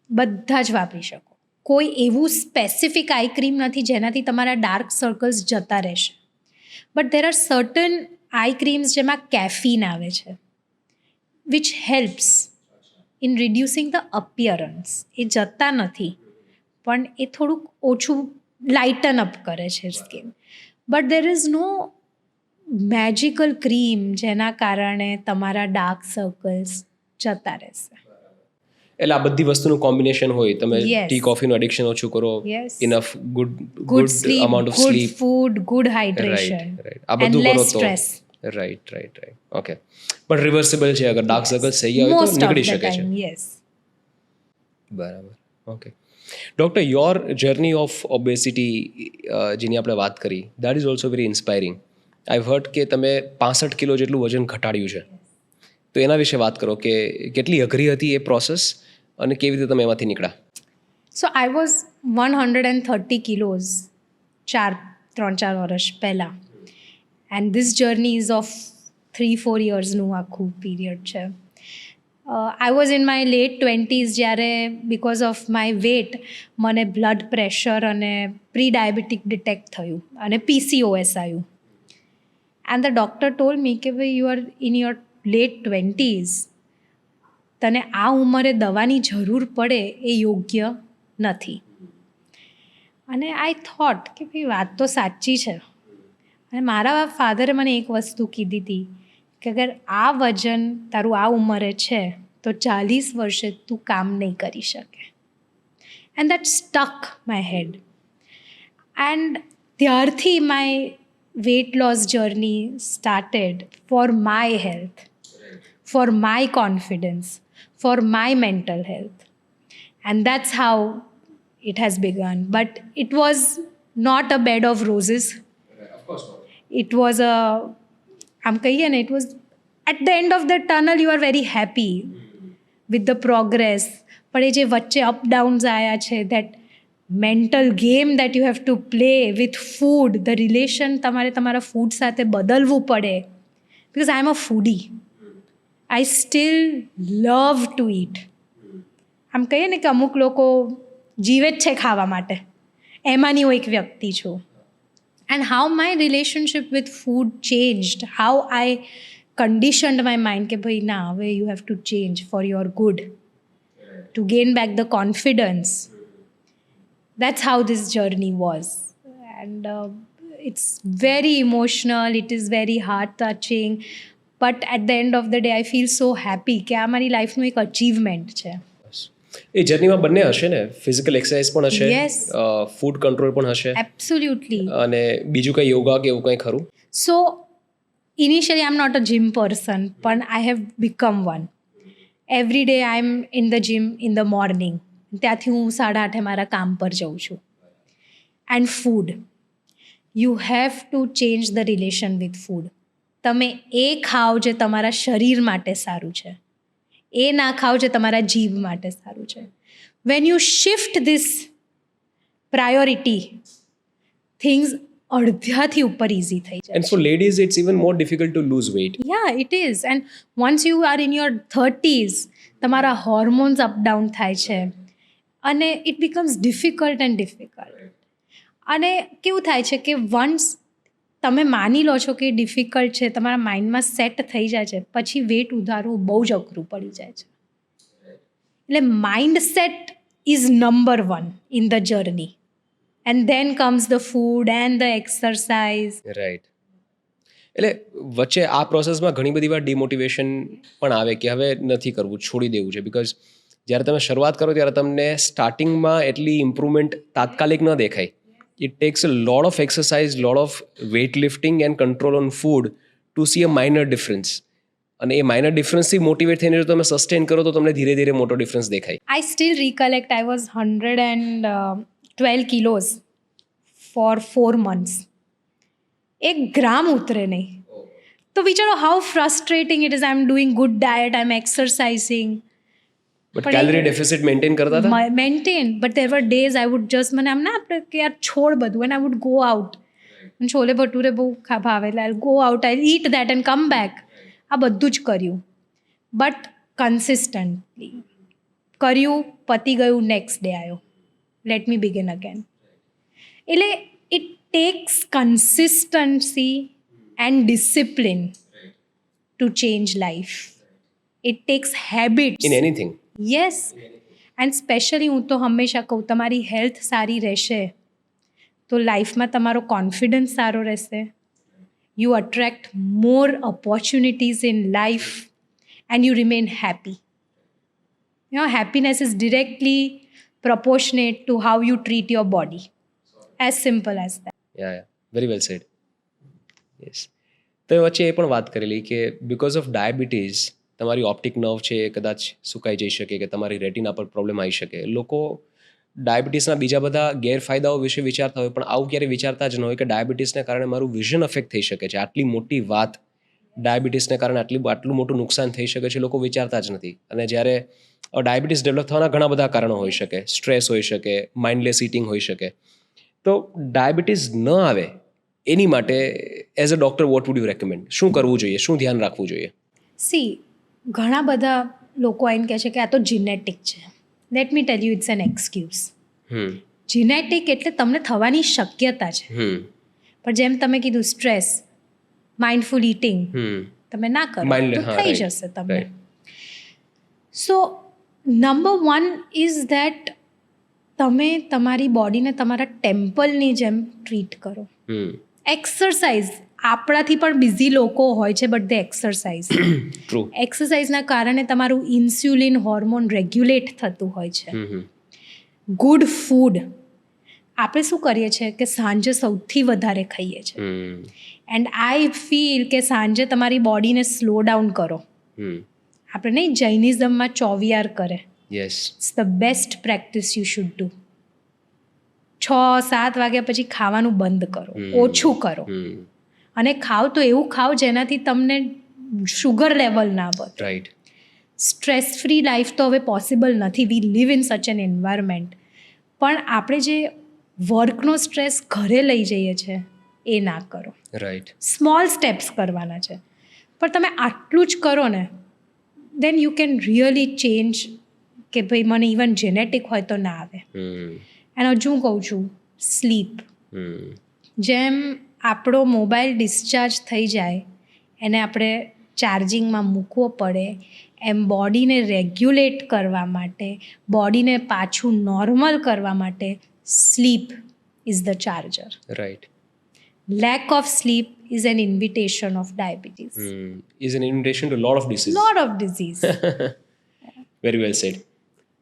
બધા જ વાપરી શકો. કોઈ એવું સ્પેસિફિક આઈ ક્રીમ નથી જેનાથી તમારા ડાર્ક સર્કલ્સ જતા રહેશે. But there are certain eye creams જેમાં કેફીન આવે છે. Which helps in reducing the appearance. એ જતા નથી, પણ એ થોડુંક ઓછું લાઇટન અપ કરે છે skin. But there is no magical cream જેના કારણે તમારા ડાર્ક સર્કલ્સ જતા રહેશે. એટલે આ બધી વસ્તુનું કોમ્બિનેશન હોય, તમે Yes. ટી કોફીનું એડિક્શન ઓછું કરો, Yes. Enough good good slip, amount of good slip, food, good hydration right આ એન્ડ બધું કરો લેસ તો સ્ટ્રેસ. Right okay. પણ રિવર્સિબલ છે, અગર ડાર્ક સર્કલ્સ થઈ ગયા હોય તો મોસ્ટ ઓફ નીકળી ધ શકે છે. Time, yes. બરાબર, okay. Doctor, your journey of obesity જેની આપણે વાત કરી, that is also very inspiring. I heard કે તમે 65 કિલો જેટલું વજન ઘટાડ્યું છે. તો એના વિશે વાત કરો કે કેટલી અઘરી હતી એ પ્રોસેસ અને કેવી રીતે તમે એમાંથી નીકળ્યા. સો આઈ વોઝ 130 કિલોઝ 3-4 વર્ષ પહેલાં. And this journey is of 3-4 યર્સનું આખું પીરિયડ છે. I was in my late 20s જ્યારે બિકોઝ ઓફ માય વેટ મને બ્લડ પ્રેશર અને પ્રી ડાયાબિટીક ડિટેક્ટ થયું અને PCOS આવ્યું. And the doctor told me કે ભાઈ you are in your late 20s, તને આ ઉંમરે દવાની જરૂર પડે એ યોગ્ય નથી. અને આઈ થોટ કે ભાઈ વાત તો સાચી છે. અને મારા ફાધરે મને એક વસ્તુ કીધી હતી કે અગર આ વજન તારું આ ઉંમરે છે તો 40 વર્ષે તું કામ નહીં કરી શકે. And that stuck my head. And ત્યારથી my weight loss journey started for my health, for my confidence, for my mental health. And that's how it has begun. But it was not a bed of roses. Of course not. It was it was at the end of the tunnel, you are very happy with the progress. પણ એ જે વચ્ચે up downs આવ્યા છે, that mental game that you have to play with food, the relation તમારે તમારા food સાથે બદલવું પડે. Because I am a foodie. I still love to eat. આમ કહીએ ને કે અમુક લોકો જીવે જ છે ખાવા માટે, એમાંની હું એક વ્યક્તિ છું. And how my relationship with food changed, how I conditioned my mind કે ભાઈ ના, હવે you have to change for your good, to gain back the confidence. That's how this journey was. And it's very emotional, it is very heart touching. But at the end of the day, I feel so happy કે આ મારી લાઈફનું એક achievement છે. એ જર્નીમાં બંને હશે ને, physical exercise પણ હશે, Yes. ફૂડ કંટ્રોલ પણ હશે, Absolutely. અને બીજું કંઈ યોગા કે એવું કંઈ ખરું? So, initially, I'm not a gym person, but I have become one. Every day, I'm in the gym in the morning. ત્યાંથી હું 8:30 મારા કામ પર જઉં છું. And food. You have to change the relation with food. તમે એ ખાઓ જે તમારા શરીર માટે સારું છે, એ ના ખાઓ જે તમારા જીભ માટે સારું છે. When you shift this priority, things અડધાથી ઉપર ઇઝી થઈ જાય. And for ladies, it's even more difficult to lose weight. Yeah, it is. And once you are in your 30s, તમારા હોર્મોન્સ અપડાઉન થાય છે અને it becomes difficult and difficult. અને કેવું થાય છે કે વન્સ તમે માની લો છો કે ડિફિકલ્ટ છે, તમારા માઇન્ડમાં સેટ થઈ જાય છે, પછી વેટ ઉતારવું બહુ જ અઘરું પડી જાય છે. એટલે mind set is number 1 in the journey. And then comes the food and the exercise. Right. એટલે વચ્ચે આ પ્રોસેસમાં ઘણી બધી વાર ડિમોટિવેશન પણ આવે કે હવે નથી કરવું, છોડી દેવું છે. બિકોઝ જ્યારે તમે શરૂઆત કરો ત્યારે તમને સ્ટાર્ટિંગમાં એટલી ઇમ્પ્રુવમેન્ટ તાત્કાલિક ન દેખાય. It takes a lot of exercise, lot of weight lifting and control on food to see a minor difference. અને એ માઇનર ડિફરન્સથી મોટિવેટ થઈને જો તમે સસ્ટેન કરો તો તમને ધીરે ધીરે મોટો ડિફરન્સ દેખાય. I still recollect I was 112 kilos for 4 months. 1 ગ્રામ ઉતરે નહીં. તો વિચારો how frustrating it is. I'm doing good diet, I'm exercising. But calorie deficit maintain કરતા હતા? Maintain, but there were days I would just મને આમ ના આપણે કે યાર છોડ બધું, and I would go out. Chole bhature બહુ ભાવે એટલે I'll go out, I'll eat that and come back. આ બધું જ કર્યું, બટ કન્સિસ્ટન્ટલી કર્યું, પતી ગયું, નેક્સ્ટ ડે આવ્યો, લેટ મી બિગિન અગેન. એટલે it tax consistency and discipline to change life. It tax habits. In anything. Yes, and specially હું તો હંમેશા કહું, તમારી હેલ્થ સારી રહેશે તો લાઈફમાં તમારો કોન્ફિડન્સ સારો રહેશે. You attract more opportunities in life and you remain happy. Happiness is directly proportionate to how you treat your body. As simple as that. Yeah very well said. Yes. તો વચ્ચે એ પણ વાત કરેલી કે બિકોઝ ઓફ ડાયાબિટીઝ તમારી optic nerve છે એ કદાચ સુકાઈ જઈ શકે, કે તમારી રેટિના પર પ્રોબ્લેમ આવી શકે. લોકો ડાયાબિટીસના બીજા બધા ગેરફાયદાઓ વિશે વિચારતા હોય, પણ આવું ક્યારેય વિચારતા જ ન હોય કે ડાયાબિટીસને કારણે મારું વિઝન અફેક્ટ થઈ શકે છે. આટલી મોટી વાત, ડાયાબિટીસને કારણે આટલું મોટું નુકસાન થઈ શકે છે, લોકો વિચારતા જ નથી. અને જ્યારે ડાયાબિટીસ ડેવલપ થવાના ઘણા બધા કારણો હોઈ શકે. સ્ટ્રેસ હોઈ શકે, માઇન્ડલેસ ઇટિંગ હોઈ શકે. તો ડાયાબિટીસ ન આવે એની માટે as a doctor what would you recommend? શું કરવું જોઈએ, શું ધ્યાન રાખવું જોઈએ? સી, ઘણા બધા લોકો આઈને કહે છે કે આ તો જીનેટિક છે. Let me tell you, it's an excuse. Genetic એટલે તમને થવાની શક્યતા છે. પણ જેમ તમે કીધું, સ્ટ્રેસ, માઇન્ડફુલ ઇટિંગ તમે ના કરો તો થઈ જશે તમને. સો નંબર 1 ઇઝ ધેટ તમે તમારી બોડીને તમારા ટેમ્પલની જેમ ટ્રીટ કરો. એક્સરસાઇઝ, આપણાથી પણ બિઝી લોકો હોય છે બટ દે એક્સરસાઇઝ. ટ્રુ. એક્સરસાઇઝના કારણે તમારું ઇન્સ્યુલિન હોર્મોન રેગ્યુલેટ થતું હોય છે. ગુડ ફૂડ, આપણે શું કરીએ છીએ કે સાંજે સૌથી વધારે ખાઈએ છીએ. એન્ડ આઈ ફીલ કે સાંજે તમારી બોડીને સ્લો ડાઉન કરો. આપણે નહીં, જૈનિઝમમાં ચોવિયાર કરે. Yes. It's the best practice you should do. 6-7 વાગ્યા પછી ખાવાનું બંધ કરો, ઓછું કરો. અને ખાવ તો એવું ખાવ જેનાથી તમને શુગર લેવલ ના વધે. રાઈટ. સ્ટ્રેસ ફ્રી લાઈફ તો હવે પોસિબલ નથી. We live in such an environment. પણ આપણે જે વર્કનો સ્ટ્રેસ ઘરે લઈ જઈએ છીએ એ ના કરો. રાઈટ. સ્મોલ સ્ટેપ્સ કરવાના છે, પણ તમે આટલું જ કરો ને, then you can really change. કે ભાઈ મને ઇવન જેનેટિક હોય તો ના આવે. અને હજુ હું કહું છું, સ્લીપ. જેમ આપણો મોબાઈલ ડિસ્ચાર્જ થઈ જાય એને આપણે ચાર્જિંગમાં મૂકવો પડે, એમ બોડીને રેગ્યુલેટ કરવા માટે, બોડીને પાછું નોર્મલ કરવા માટે sleep is the charger. Right. Lack of sleep is an invitation of diabetes. Is an invitation to lot of disease. Lot of disease. Very well said.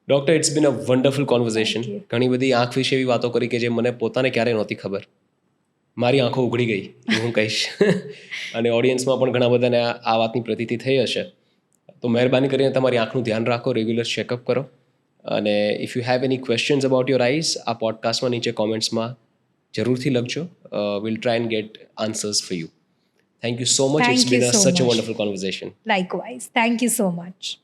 Doctor, it's been a wonderful conversation. ઘણી બધી આંખ વિશે એવી વાતો કરી કે જે મને પોતાને ક્યારેય નહોતી ખબર. મારી આંખો ઉઘડી ગઈ હું કહીશ. અને ઓડિયન્સમાં પણ ઘણા બધાને આ વાતની પ્રતીતિ થઈ હશે. તો મહેરબાની કરીને તમારી આંખનું ધ્યાન રાખો, રેગ્યુલર ચેકઅપ કરો. અને if you have any questions about your eyes, આ પોડકાસ્ટમાં નીચે કોમેન્ટ્સમાં જરૂરથી લખજો. Will try and get answers for you. Thank you so much. It's been such a wonderful conversation. Likewise. Thank you so much.